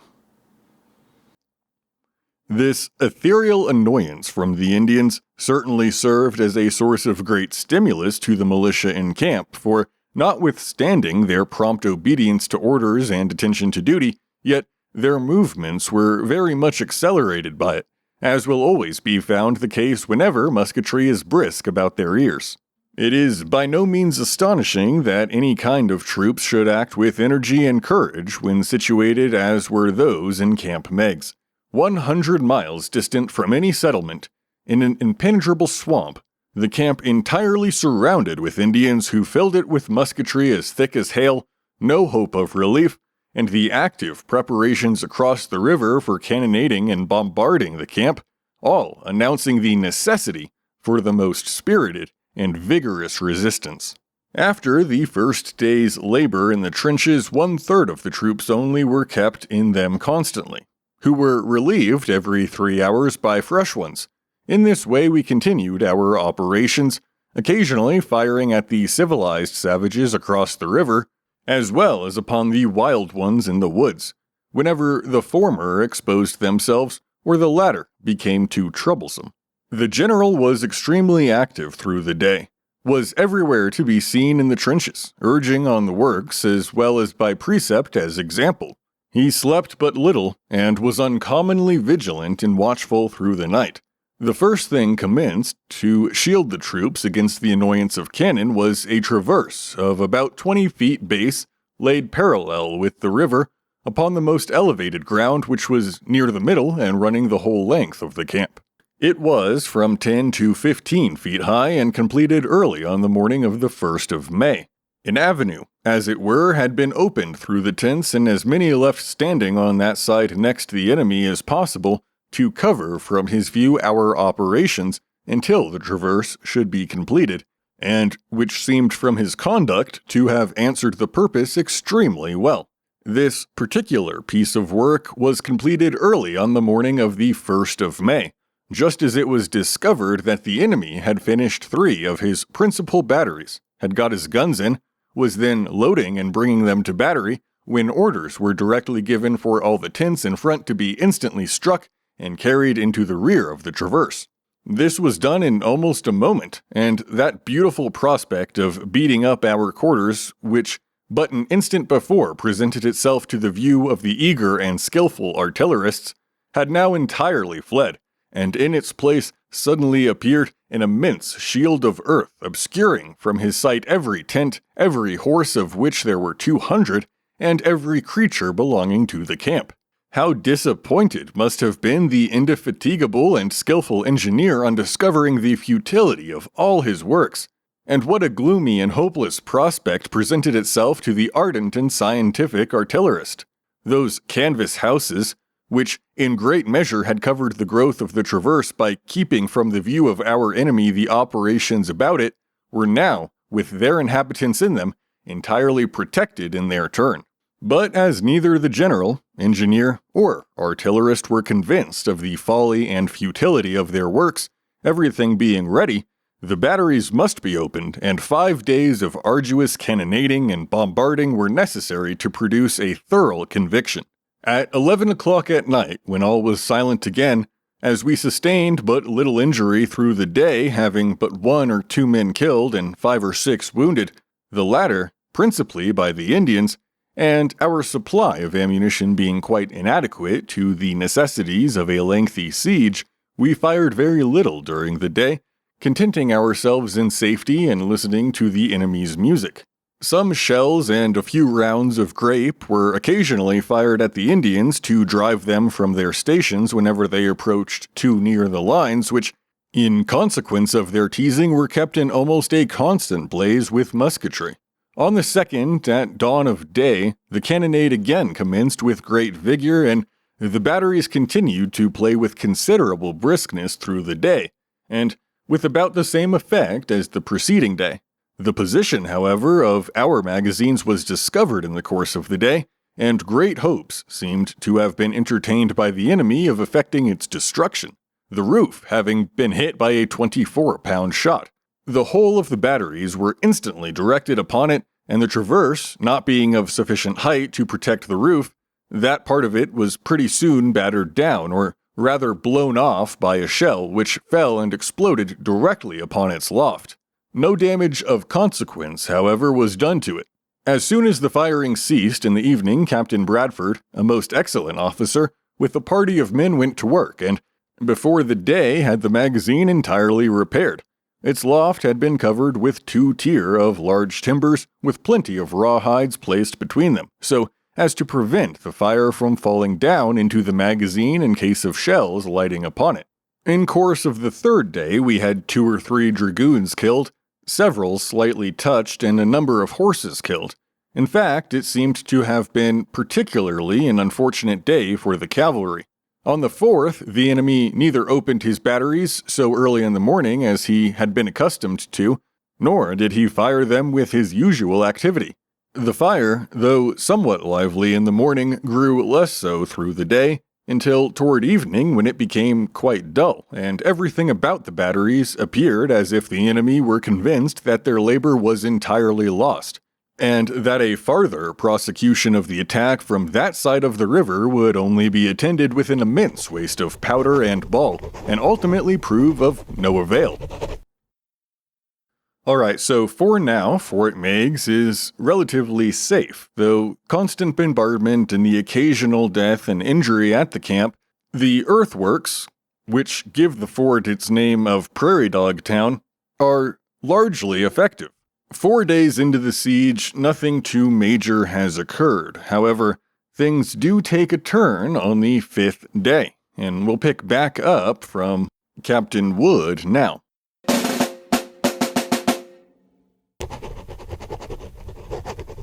This ethereal annoyance from the Indians certainly served as a source of great stimulus to the militia in camp, for notwithstanding their prompt obedience to orders and attention to duty, yet their movements were very much accelerated by it, as will always be found the case whenever musketry is brisk about their ears. It is by no means astonishing that any kind of troops should act with energy and courage when situated as were those in Camp Meigs, 100 miles distant from any settlement, in an impenetrable swamp, the camp entirely surrounded with Indians who filled it with musketry as thick as hail, no hope of relief, and the active preparations across the river for cannonading and bombarding the camp, all announcing the necessity for the most spirited and vigorous resistance. After the first day's labor in the trenches, 1/3 of the troops only were kept in them constantly, who were relieved every 3 hours by fresh ones. In this way we continued our operations, occasionally firing at the civilized savages across the river, as well as upon the wild ones in the woods, whenever the former exposed themselves or the latter became too troublesome. The general was extremely active through the day, was everywhere to be seen in the trenches, urging on the works as well as by precept as example. He slept but little, and was uncommonly vigilant and watchful through the night. The first thing commenced to shield the troops against the annoyance of cannon was a traverse of about 20 feet base, laid parallel with the river, upon the most elevated ground, which was near the middle and running the whole length of the camp. It was from 10 to 15 feet high and completed early on the morning of the 1st of May. An avenue, as it were, had been opened through the tents, and as many left standing on that side next to the enemy as possible to cover from his view our operations until the traverse should be completed, and which seemed from his conduct to have answered the purpose extremely well. This particular piece of work was completed early on the morning of the 1st of May, just as it was discovered that the enemy had finished 3 of his principal batteries, had got his guns in, was then loading and bringing them to battery, when orders were directly given for all the tents in front to be instantly struck and carried into the rear of the traverse. This was done in almost a moment, and that beautiful prospect of beating up our quarters, which but an instant before presented itself to the view of the eager and skillful artillerists, had now entirely fled, and in its place suddenly appeared an immense shield of earth, obscuring from his sight every tent, every horse of which there were 200, and every creature belonging to the camp. How disappointed must have been the indefatigable and skillful engineer on discovering the futility of all his works, and what a gloomy and hopeless prospect presented itself to the ardent and scientific artillerist. Those canvas houses, which in great measure had covered the growth of the traverse by keeping from the view of our enemy the operations about it, were now, with their inhabitants in them, entirely protected in their turn. But as neither the general, engineer, or artillerist were convinced of the folly and futility of their works, everything being ready, the batteries must be opened, and 5 days of arduous cannonading and bombarding were necessary to produce a thorough conviction. At 11 o'clock at night, when all was silent again, as we sustained but little injury through the day, having but 1 or 2 men killed and 5 or 6 wounded, the latter, principally by the Indians, and our supply of ammunition being quite inadequate to the necessities of a lengthy siege, we fired very little during the day, contenting ourselves in safety and listening to the enemy's music. Some shells and a few rounds of grape were occasionally fired at the Indians to drive them from their stations whenever they approached too near the lines, which, in consequence of their teasing, were kept in almost a constant blaze with musketry. On the 2nd, at dawn of day, the cannonade again commenced with great vigor, and the batteries continued to play with considerable briskness through the day, and with about the same effect as the preceding day. The position, however, of our magazines was discovered in the course of the day, and great hopes seemed to have been entertained by the enemy of effecting its destruction, the roof having been hit by a 24-pound shot. The whole of the batteries were instantly directed upon it, and the traverse, not being of sufficient height to protect the roof, that part of it was pretty soon battered down, or rather blown off by a shell which fell and exploded directly upon its loft. No damage of consequence, however, was done to it. As soon as the firing ceased in the evening, Captain Bradford, a most excellent officer, with a party of men went to work, and before the day had the magazine entirely repaired. Its loft had been covered with 2 tier of large timbers, with plenty of rawhides placed between them, so as to prevent the fire from falling down into the magazine in case of shells lighting upon it. In course of the 3rd day we had 2 or 3 dragoons killed, several slightly touched, and a number of horses killed. In fact, it seemed to have been particularly an unfortunate day for the cavalry. On the 4th, the enemy neither opened his batteries so early in the morning as he had been accustomed to, nor did he fire them with his usual activity. The fire, though somewhat lively in the morning, grew less so through the day, until toward evening when it became quite dull, and everything about the batteries appeared as if the enemy were convinced that their labor was entirely lost, and that a farther prosecution of the attack from that side of the river would only be attended with an immense waste of powder and ball, and ultimately prove of no avail. Alright, so for now, Fort Meigs is relatively safe, though constant bombardment and the occasional death and injury at the camp, the earthworks, which give the fort its name of Prairie Dog Town, are largely effective. 4 days into the siege, nothing too major has occurred. However, things do take a turn on the 5th day, and we'll pick back up from Captain Wood now.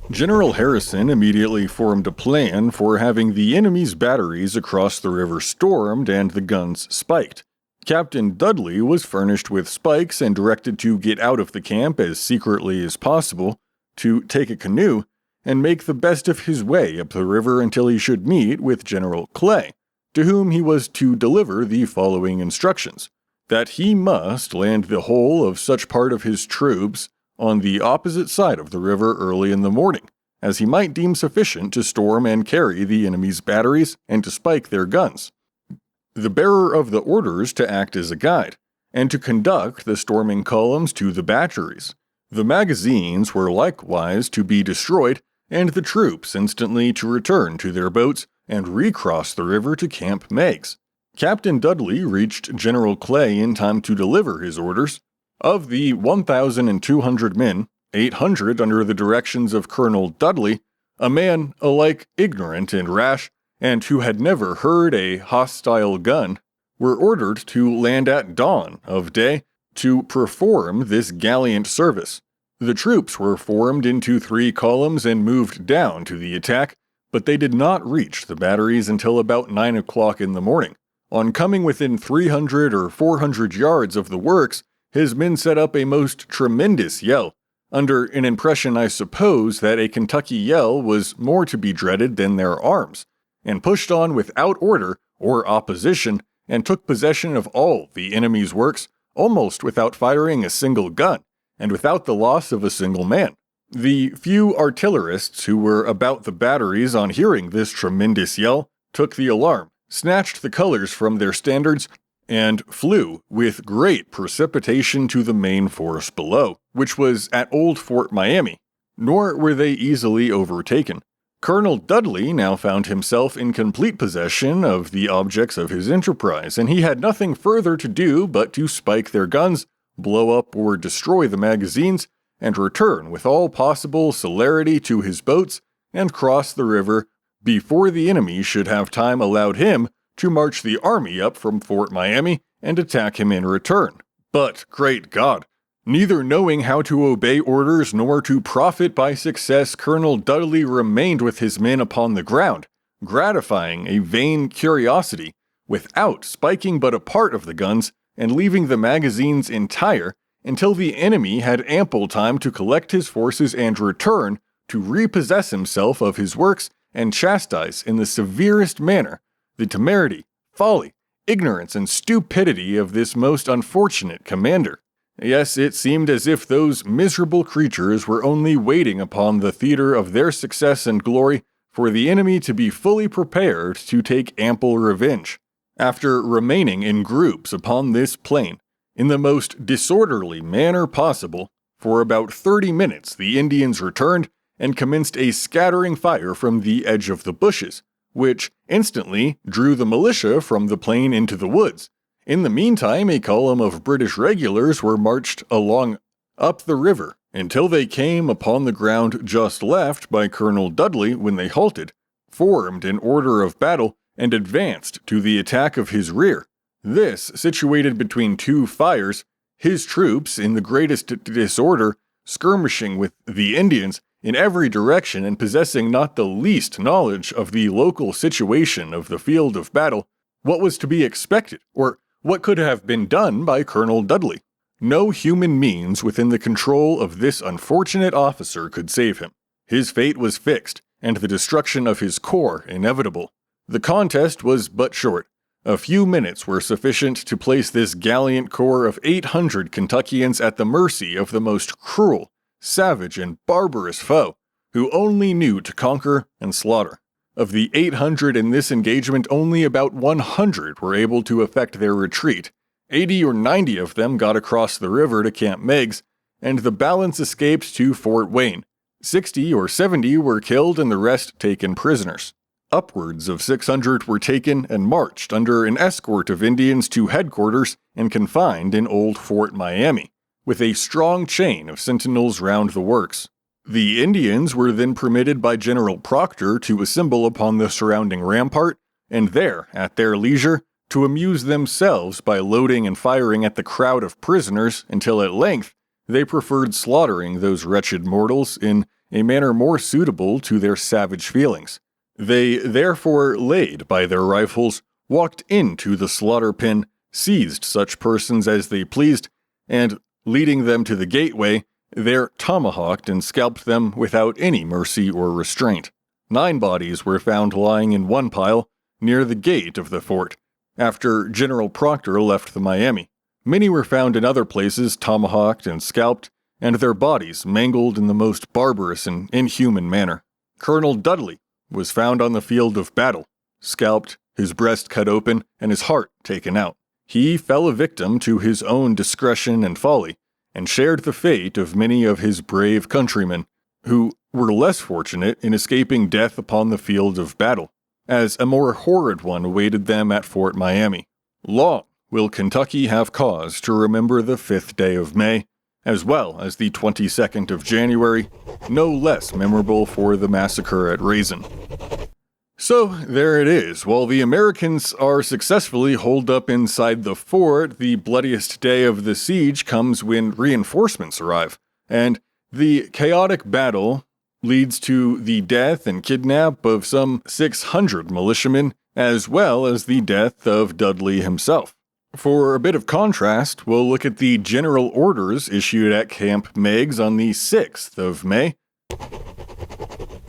General Harrison immediately formed a plan for having the enemy's batteries across the river stormed and the guns spiked. Captain Dudley was furnished with spikes and directed to get out of the camp as secretly as possible, to take a canoe, and make the best of his way up the river until he should meet with General Clay, to whom he was to deliver the following instructions: that he must land the whole of such part of his troops on the opposite side of the river early in the morning, as he might deem sufficient to storm and carry the enemy's batteries and to spike their guns. The bearer of the orders to act as a guide, and to conduct the storming columns to the batteries. The magazines were likewise to be destroyed, and the troops instantly to return to their boats and recross the river to Camp Meigs. Captain Dudley reached General Clay in time to deliver his orders. Of the 1,200 men, 800 under the directions of Colonel Dudley, a man alike ignorant and rash, and who had never heard a hostile gun, were ordered to land at dawn of day to perform this gallant service. The troops were formed into 3 columns and moved down to the attack, but they did not reach the batteries until about 9 o'clock in the morning. On coming within 300 or 400 yards of the works, his men set up a most tremendous yell, under an impression, I suppose, that a Kentucky yell was more to be dreaded than their arms, and pushed on without order or opposition, and took possession of all the enemy's works, almost without firing a single gun, and without the loss of a single man. The few artillerists who were about the batteries on hearing this tremendous yell took the alarm, snatched the colors from their standards, and flew with great precipitation to the main force below, which was at Old Fort Miami, nor were they easily overtaken. Colonel Dudley now found himself in complete possession of the objects of his enterprise, and he had nothing further to do but to spike their guns, blow up or destroy the magazines, and return with all possible celerity to his boats and cross the river before the enemy should have time allowed him to march the army up from Fort Miami and attack him in return. But, great God, neither knowing how to obey orders nor to profit by success, Colonel Dudley remained with his men upon the ground, gratifying a vain curiosity, without spiking but a part of the guns and leaving the magazines entire until the enemy had ample time to collect his forces and return to repossess himself of his works and chastise in the severest manner the temerity, folly, ignorance, and stupidity of this most unfortunate commander. Yes, it seemed as if those miserable creatures were only waiting upon the theater of their success and glory for the enemy to be fully prepared to take ample revenge. After remaining in groups upon this plain, in the most disorderly manner possible, for about 30 minutes the Indians returned and commenced a scattering fire from the edge of the bushes, which instantly drew the militia from the plain into the woods. In the meantime, a column of British regulars were marched along up the river until they came upon the ground just left by Colonel Dudley when they halted, formed in order of battle, and advanced to the attack of his rear. This, situated between 2 fires, his troops, in the greatest disorder, skirmishing with the Indians in every direction and possessing not the least knowledge of the local situation of the field of battle, what was to be expected, or what could have been done by Colonel Dudley? No human means within the control of this unfortunate officer could save him. His fate was fixed, and the destruction of his corps inevitable. The contest was but short. A few minutes were sufficient to place this gallant corps of 800 Kentuckians at the mercy of the most cruel, savage, and barbarous foe, who only knew to conquer and slaughter. Of the 800 in this engagement, only about 100 were able to effect their retreat. 80 or 90 of them got across the river to Camp Meigs, and the balance escaped to Fort Wayne. 60 or 70 were killed and the rest taken prisoners. Upwards of 600 were taken and marched under an escort of Indians to headquarters and confined in Old Fort Miami, with a strong chain of sentinels round the works. The Indians were then permitted by General Proctor to assemble upon the surrounding rampart, and there, at their leisure, to amuse themselves by loading and firing at the crowd of prisoners until at length they preferred slaughtering those wretched mortals in a manner more suitable to their savage feelings. They therefore laid by their rifles, walked into the slaughter pen, seized such persons as they pleased, and, leading them to the gateway, there tomahawked and scalped them without any mercy or restraint. 9 bodies were found lying in one pile, near the gate of the fort, after General Proctor left the Miami. Many were found in other places tomahawked and scalped, and their bodies mangled in the most barbarous and inhuman manner. Colonel Dudley was found on the field of battle, scalped, his breast cut open, and his heart taken out. He fell a victim to his own discretion and folly, and shared the fate of many of his brave countrymen, who were less fortunate in escaping death upon the field of battle, as a more horrid one awaited them at Fort Miami. Long will Kentucky have cause to remember the 5th day of May, as well as the 22nd of January, no less memorable for the massacre at Raisin. So, there it is. While the Americans are successfully holed up inside the fort, the bloodiest day of the siege comes when reinforcements arrive, and the chaotic battle leads to the death and kidnap of some 600 militiamen, as well as the death of Dudley himself. For a bit of contrast, we'll look at the general orders issued at Camp Meigs on the 6th of May.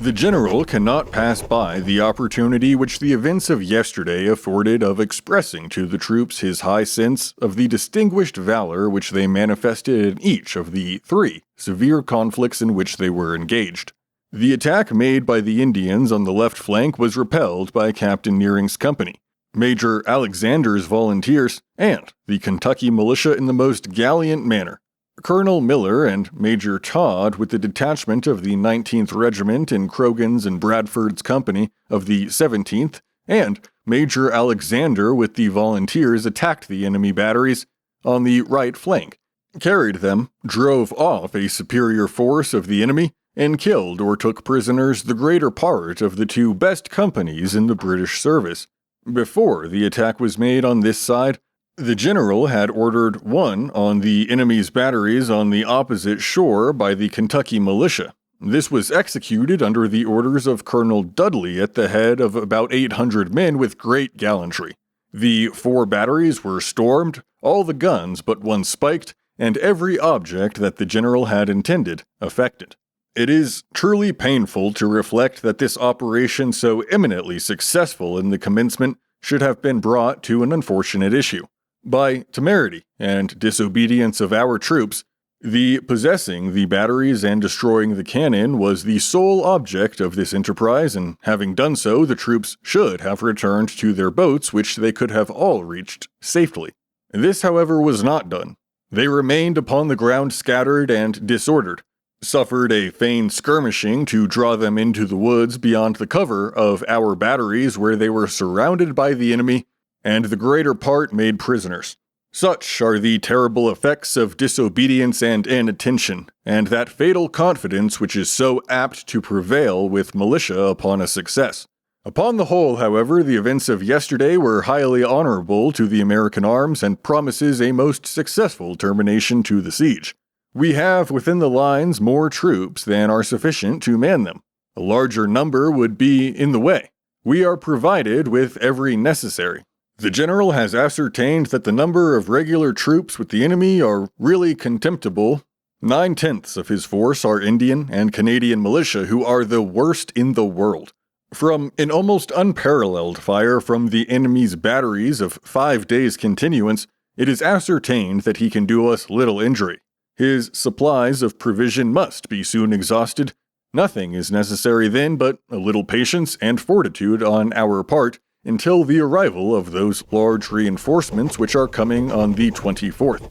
The general cannot pass by the opportunity which the events of yesterday afforded of expressing to the troops his high sense of the distinguished valor which they manifested in each of the 3 severe conflicts in which they were engaged. The attack made by the Indians on the left flank was repelled by Captain Nearing's company, Major Alexander's volunteers, and the Kentucky militia in the most gallant manner. Colonel Miller and Major Todd with the detachment of the 19th Regiment in Croghan's and Bradford's company of the 17th, and Major Alexander with the volunteers attacked the enemy batteries on the right flank, carried them, drove off a superior force of the enemy, and killed or took prisoners the greater part of the 2 best companies in the British service. Before the attack was made on this side, the general had ordered one on the enemy's batteries on the opposite shore by the Kentucky militia. This was executed under the orders of Colonel Dudley at the head of about 800 men with great gallantry. The 4 batteries were stormed, all the guns but one spiked, and every object that the general had intended affected. It is truly painful to reflect that this operation so eminently successful in the commencement should have been brought to an unfortunate issue. By temerity and disobedience of our troops, the possessing the batteries and destroying the cannon was the sole object of this enterprise, and having done so, the troops should have returned to their boats, which they could have all reached safely. This, however, was not done. They remained upon the ground scattered and disordered, suffered a feigned skirmishing to draw them into the woods beyond the cover of our batteries, where they were surrounded by the enemy, and the greater part made prisoners. Such are the terrible effects of disobedience and inattention, and that fatal confidence which is so apt to prevail with militia upon a success. Upon the whole, however, the events of yesterday were highly honorable to the American arms and promises a most successful termination to the siege. We have within the lines more troops than are sufficient to man them. A larger number would be in the way. We are provided with every necessary. The general has ascertained that the number of regular troops with the enemy are really contemptible. 9/10 of his force are Indian and Canadian militia, who are the worst in the world. From an almost unparalleled fire from the enemy's batteries of 5 days' continuance, it is ascertained that he can do us little injury. His supplies of provision must be soon exhausted. Nothing is necessary then but a little patience and fortitude on our part, until the arrival of those large reinforcements which are coming on the 24th.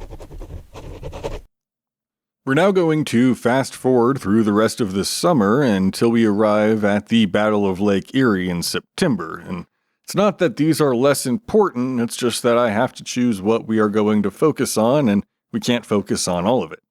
We're now going to fast forward through the rest of the summer until we arrive at the Battle of Lake Erie in September, and it's not that these are less important, it's just that I have to choose what we are going to focus on, and we can't focus on all of it.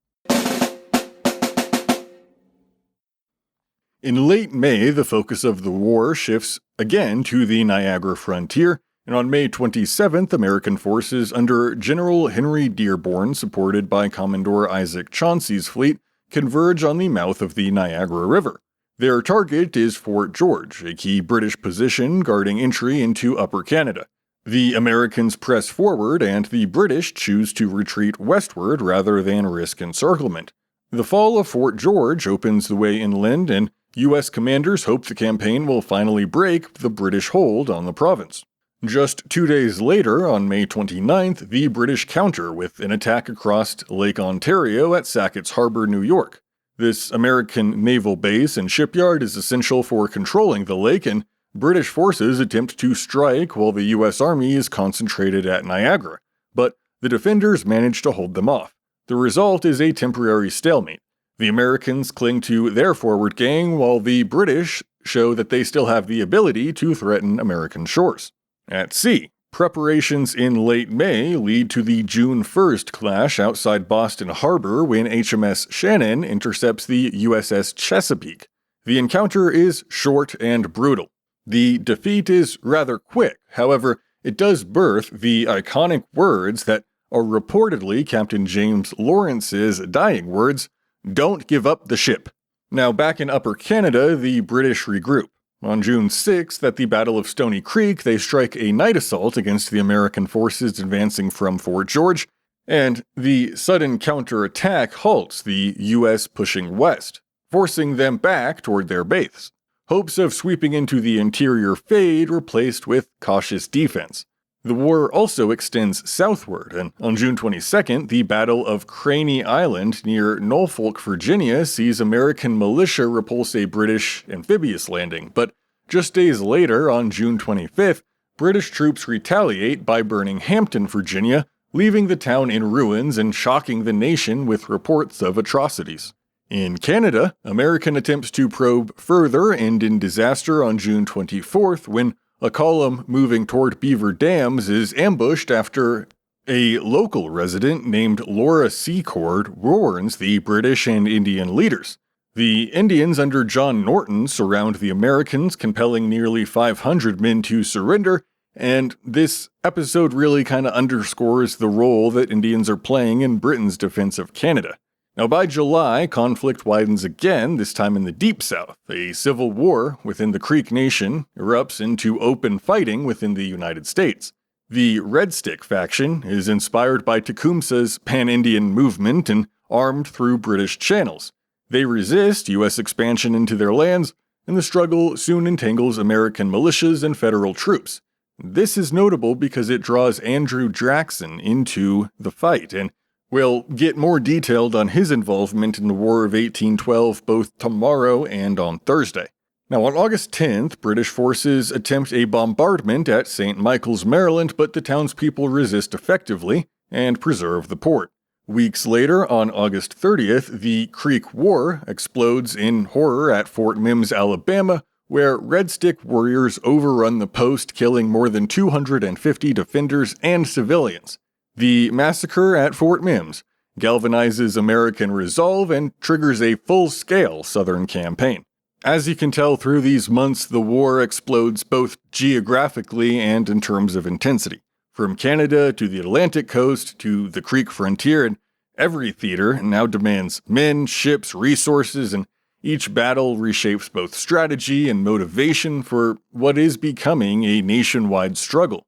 In late May, the focus of the war shifts again to the Niagara frontier, and on May 27th, American forces under General Henry Dearborn, supported by Commodore Isaac Chauncey's fleet, converge on the mouth of the Niagara River. Their target is Fort George, a key British position guarding entry into Upper Canada. The Americans press forward, and the British choose to retreat westward rather than risk encirclement. The fall of Fort George opens the way inland, and U.S. commanders hope the campaign will finally break the British hold on the province. Just 2 days later, on May 29th, the British counter with an attack across Lake Ontario at Sackett's Harbor, New York. This American naval base and shipyard is essential for controlling the lake, and British forces attempt to strike while the U.S. Army is concentrated at Niagara, but the defenders manage to hold them off. The result is a temporary stalemate. The Americans cling to their forward gang, while the British show that they still have the ability to threaten American shores. At sea, preparations in late May lead to the June 1st clash outside Boston Harbor when HMS Shannon intercepts the USS Chesapeake. The encounter is short and brutal. The defeat is rather quick, however, it does birth the iconic words that are reportedly Captain James Lawrence's dying words, "Don't give up the ship." Now, back in Upper Canada, the British regroup. On June 6th, at the Battle of Stony Creek, they strike a night assault against the American forces advancing from Fort George, and the sudden counterattack halts the U.S. pushing west, forcing them back toward their base. Hopes of sweeping into the interior fade, replaced with cautious defense. The war also extends southward, and on June 22nd, the Battle of Craney Island near Norfolk, Virginia, sees American militia repulse a British amphibious landing. But just days later, on June 25th, British troops retaliate by burning Hampton, Virginia, leaving the town in ruins and shocking the nation with reports of atrocities. In Canada, American attempts to probe further end in disaster on June 24th when a column moving toward Beaver Dams is ambushed after a local resident named Laura Secord warns the British and Indian leaders. The Indians under John Norton surround the Americans, compelling nearly 500 men to surrender, and this episode really kind of underscores the role that Indians are playing in Britain's defense of Canada. Now, by July, conflict widens again, this time in the Deep South. A civil war within the Creek Nation erupts into open fighting within the United States. The Red Stick faction is inspired by Tecumseh's Pan-Indian movement and armed through British channels. They resist U.S. expansion into their lands, and the struggle soon entangles American militias and federal troops. This is notable because it draws Andrew Jackson into the fight, and we'll get more detailed on his involvement in the War of 1812 both tomorrow and on Thursday. Now, on August 10th, British forces attempt a bombardment at St. Michael's, Maryland, but the townspeople resist effectively and preserve the port. Weeks later, on August 30th, the Creek War explodes in horror at Fort Meigs, Alabama, where Red Stick warriors overrun the post, killing more than 250 defenders and civilians. The massacre at Fort Meigs galvanizes American resolve and triggers a full-scale Southern campaign. As you can tell through these months, the war explodes both geographically and in terms of intensity. From Canada to the Atlantic coast to the Creek frontier, and every theater now demands men, ships, resources, and each battle reshapes both strategy and motivation for what is becoming a nationwide struggle.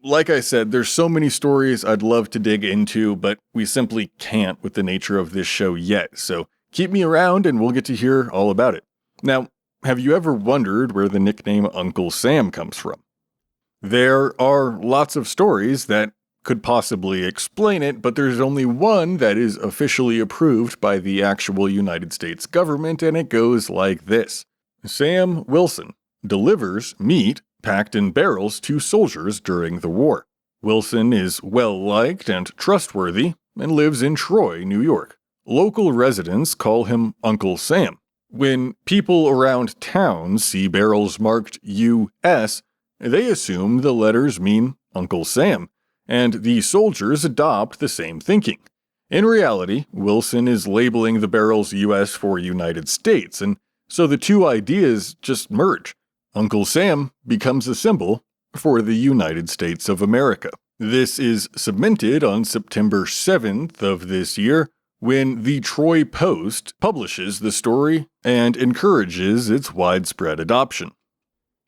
Like I said, there's so many stories I'd love to dig into, but we simply can't with the nature of this show yet, so keep me around and we'll get to hear all about it. Now, have you ever wondered where the nickname Uncle Sam comes from? There are lots of stories that could possibly explain it, but there's only one that is officially approved by the actual United States government, and it goes like this. Sam Wilson delivers meat packed in barrels to soldiers during the war. Wilson is well-liked and trustworthy and lives in Troy, New York. Local residents call him Uncle Sam. When people around town see barrels marked U.S., they assume the letters mean Uncle Sam, and the soldiers adopt the same thinking. In reality, Wilson is labeling the barrels U.S. for United States, and so the two ideas just merge. Uncle Sam becomes a symbol for the United States of America. This is cemented on September 7th of this year when the Troy Post publishes the story and encourages its widespread adoption.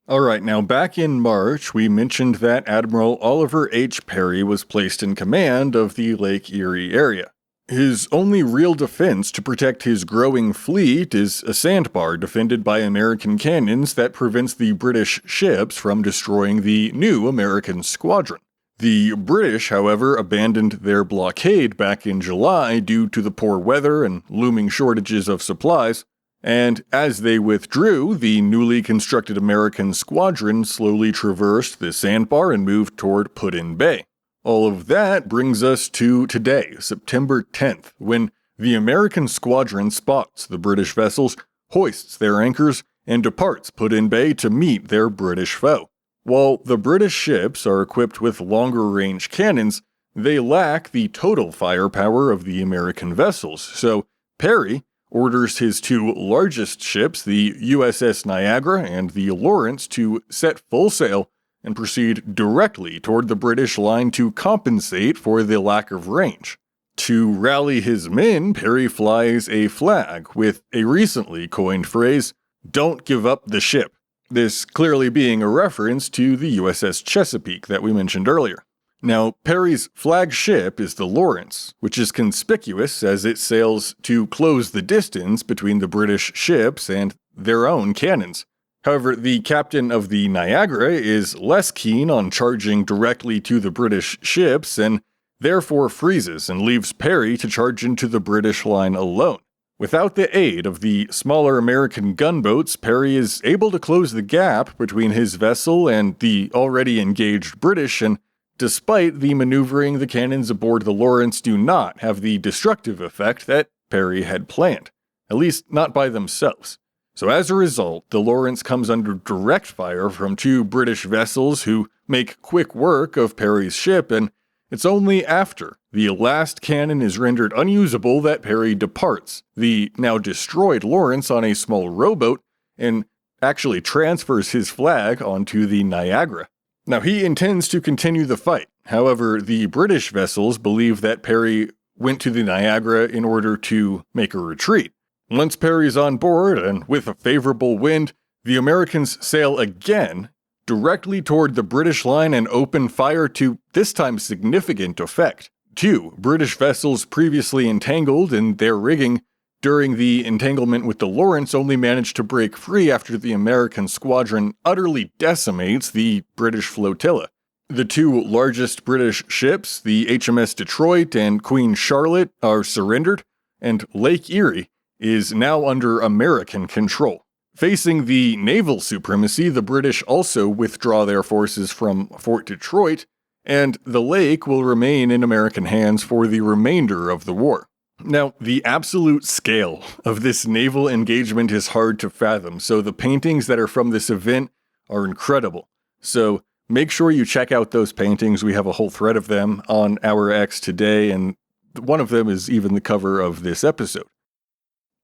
Alright, now back in March, we mentioned that Admiral Oliver H. Perry was placed in command of the Lake Erie area. His only real defense to protect his growing fleet is a sandbar defended by American cannons that prevents the British ships from destroying the new American squadron. The British, however, abandoned their blockade back in July due to the poor weather and looming shortages of supplies, and as they withdrew, the newly constructed American squadron slowly traversed the sandbar and moved toward Put-in Bay. All of that brings us to today, September 10th, when The American squadron spots the British vessels, hoists their anchors, and departs put in bay to meet their British foe. While the British ships are equipped with longer-range cannons, they lack the total firepower of the American vessels, so Perry orders his two largest ships, the USS Niagara and the Lawrence, to set full sail and proceed directly toward the British line to compensate for the lack of range. To rally his men, Perry flies a flag with a recently coined phrase, "Don't give up the ship," this clearly being a reference to the USS Chesapeake that we mentioned earlier. Now, Perry's flagship is the Lawrence, which is conspicuous as it sails to close the distance between the British ships and their own cannons. However, the captain of the Niagara is less keen on charging directly to the British ships and therefore freezes and leaves Perry to charge into the British line alone. Without the aid of the smaller American gunboats, Perry is able to close the gap between his vessel and the already engaged British, and despite the maneuvering, the cannons aboard the Lawrence do not have the destructive effect that Perry had planned, at least not by themselves. So as a result, the Lawrence comes under direct fire from two British vessels who make quick work of Perry's ship, and it's only after the last cannon is rendered unusable that Perry departs the now destroyed Lawrence on a small rowboat and actually transfers his flag onto the Niagara. Now, he intends to continue the fight. However, the British vessels believe that Perry went to the Niagara in order to make a retreat. Once Perry's on board, and with a favorable wind, the Americans sail again directly toward the British line and open fire to, this time, significant effect. Two British vessels previously entangled in their rigging during the entanglement with the Lawrence only managed to break free after the American squadron utterly decimates the British flotilla. The two largest British ships, the HMS Detroit and Queen Charlotte, are surrendered, and Lake Erie is now under American control. Facing the naval supremacy, the British also withdraw their forces from Fort Detroit, and the lake will remain in American hands for the remainder of the war. Now, the absolute scale of this naval engagement is hard to fathom, so the paintings that are from this event are incredible. So make sure you check out those paintings. We have a whole thread of them on our X today, and one of them is even the cover of this episode.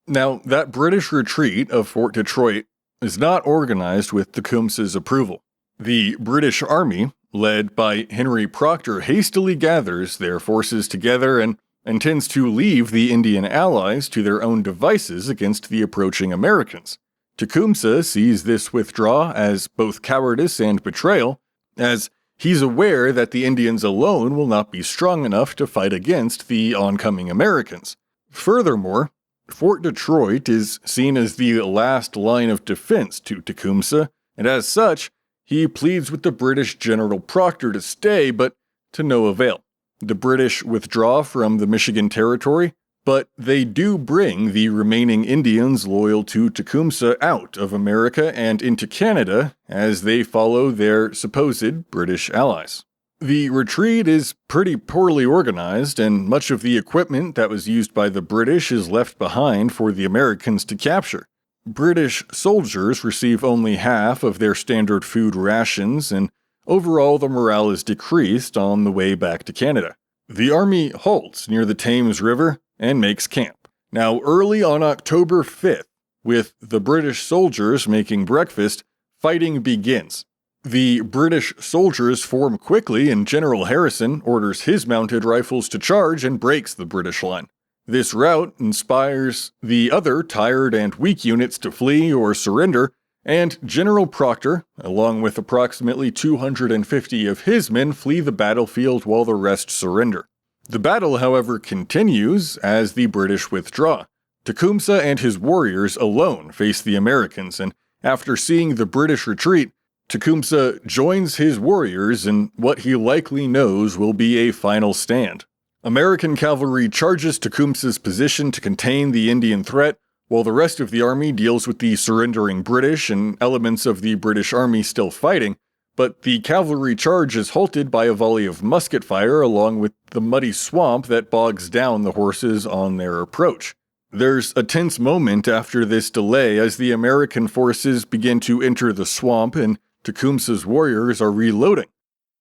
Now, that British retreat of Fort Detroit is not organized with Tecumseh's approval. The British Army, led by Henry Proctor, hastily gathers their forces together and intends to leave the Indian allies to their own devices against the approaching Americans. Tecumseh sees this withdrawal as both cowardice and betrayal, as he's aware that the Indians alone will not be strong enough to fight against the oncoming Americans. Furthermore, Fort Detroit is seen as the last line of defense to Tecumseh, and as such, he pleads with the British General Proctor to stay, but to no avail. The British withdraw from the Michigan Territory, but they do bring the remaining Indians loyal to Tecumseh out of America and into Canada as they follow their supposed British allies. The retreat is pretty poorly organized, and much of the equipment that was used by the British is left behind for the Americans to capture. British soldiers receive only half of their standard food rations, and overall the morale is decreased on the way back to Canada. The army halts near the Thames River and makes camp. Now, early on October 5th, with the British soldiers making breakfast, fighting begins. The British soldiers form quickly, and General Harrison orders his mounted rifles to charge and breaks the British line. This rout inspires the other tired and weak units to flee or surrender, and General Proctor, along with approximately 250 of his men, flee the battlefield while the rest surrender. The battle, however, continues as the British withdraw. Tecumseh and his warriors alone face the Americans, and after seeing the British retreat, Tecumseh joins his warriors in what he likely knows will be a final stand. American cavalry charges Tecumseh's position to contain the Indian threat, while the rest of the army deals with the surrendering British and elements of the British army still fighting, but the cavalry charge is halted by a volley of musket fire along with the muddy swamp that bogs down the horses on their approach. There's a tense moment after this delay as the American forces begin to enter the swamp and Tecumseh's warriors are reloading.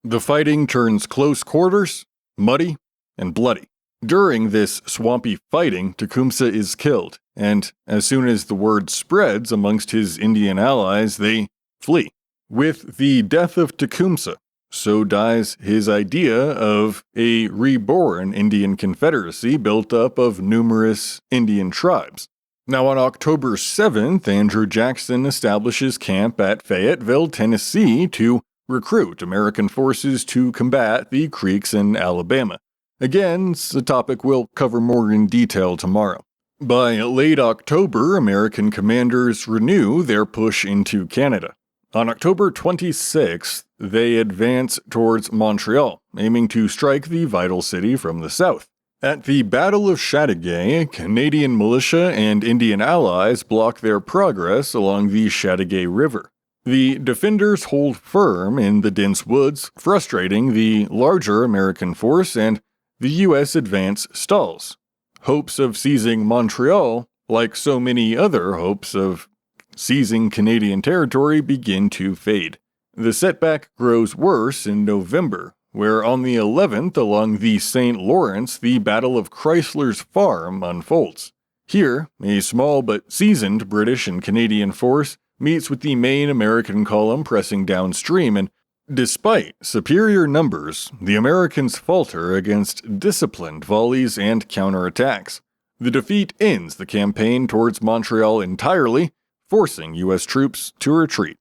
The fighting turns close quarters, muddy, and bloody. During this swampy fighting, Tecumseh is killed, and as soon as the word spreads amongst his Indian allies, they flee. With the death of Tecumseh, so dies his idea of a reborn Indian Confederacy built up of numerous Indian tribes. Now on October 7th, Andrew Jackson establishes camp at Fayetteville, Tennessee to recruit American forces to combat the Creeks in Alabama. Again, it's a topic we'll cover more in detail tomorrow. By late October, American commanders renew their push into Canada. On October 26th, they advance towards Montreal, aiming to strike the vital city from the south. At the Battle of Chateauguay, Canadian militia and Indian allies block their progress along the Chateauguay River. The defenders hold firm in the dense woods, frustrating the larger American force, and the U.S. advance stalls. Hopes of seizing Montreal, like so many other hopes of seizing Canadian territory, begin to fade. The setback grows worse in November, where on the 11th along the St. Lawrence, the Battle of Chrysler's Farm unfolds. Here, a small but seasoned British and Canadian force meets with the main American column pressing downstream, and despite superior numbers, the Americans falter against disciplined volleys and counterattacks. The defeat ends the campaign towards Montreal entirely, forcing U.S. troops to retreat.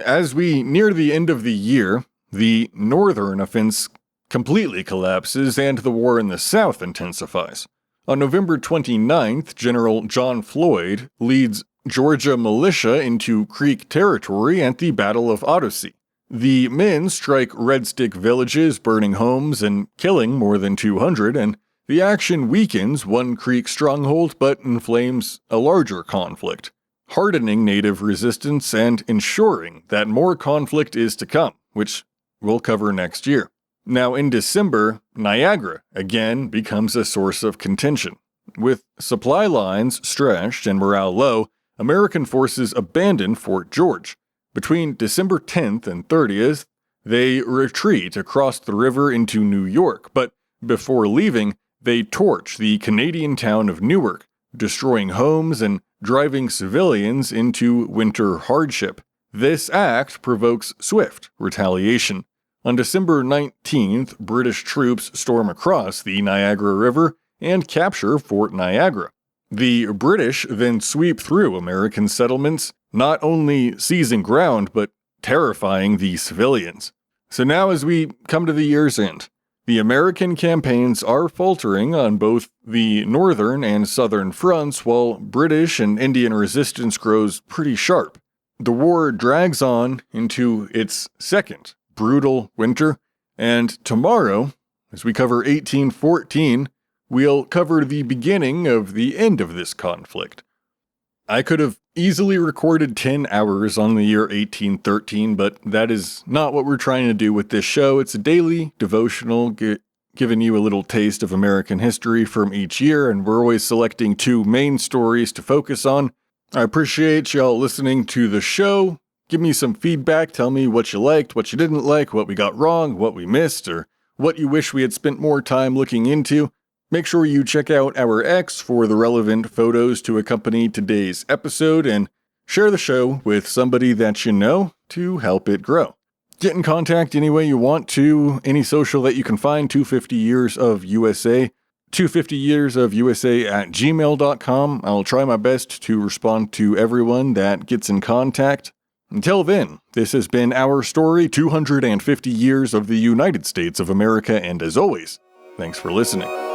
As we near the end of the year, the northern offense completely collapses and the war in the south intensifies. On November 29th, General John Floyd leads Georgia militia into Creek territory at the Battle of Odyssey. The men strike Red Stick villages, burning homes and killing more than 200, and the action weakens one Creek stronghold but inflames a larger conflict, hardening native resistance and ensuring that more conflict is to come, which we'll cover next year. Now in December, Niagara again becomes a source of contention. With supply lines stretched and morale low, American forces abandon Fort George. Between December 10th and 30th, they retreat across the river into New York, but before leaving, they torch the Canadian town of Newark, destroying homes and driving civilians into winter hardship. This act provokes swift retaliation. On December 19th, British troops storm across the Niagara River and capture Fort Niagara. The British then sweep through American settlements, not only seizing ground, but terrifying the civilians. So now as we come to the year's end, the American campaigns are faltering on both the northern and southern fronts, while British and Indian resistance grows pretty sharp. The war drags on into its second brutal winter, and tomorrow, as we cover 1814, we'll cover the beginning of the end of this conflict. I could have easily recorded 10 hours on the year 1813, but that is not what we're trying to do with this show. It's a daily devotional giving you a little taste of American history from each year, and we're always selecting two main stories to focus on. I appreciate y'all listening to the show. Give me some feedback, tell me what you liked, what you didn't like, what we got wrong, what we missed, or what you wish we had spent more time looking into. Make sure you check out our X for the relevant photos to accompany today's episode, and share the show with somebody that you know to help it grow. Get in contact any way you want to, any social that you can find, 250 Years of USA, 250yearsofusa at gmail.com. I'll try my best to respond to everyone that gets in contact. Until then, this has been Our Story, 250 Years of the United States of America, and as always, thanks for listening.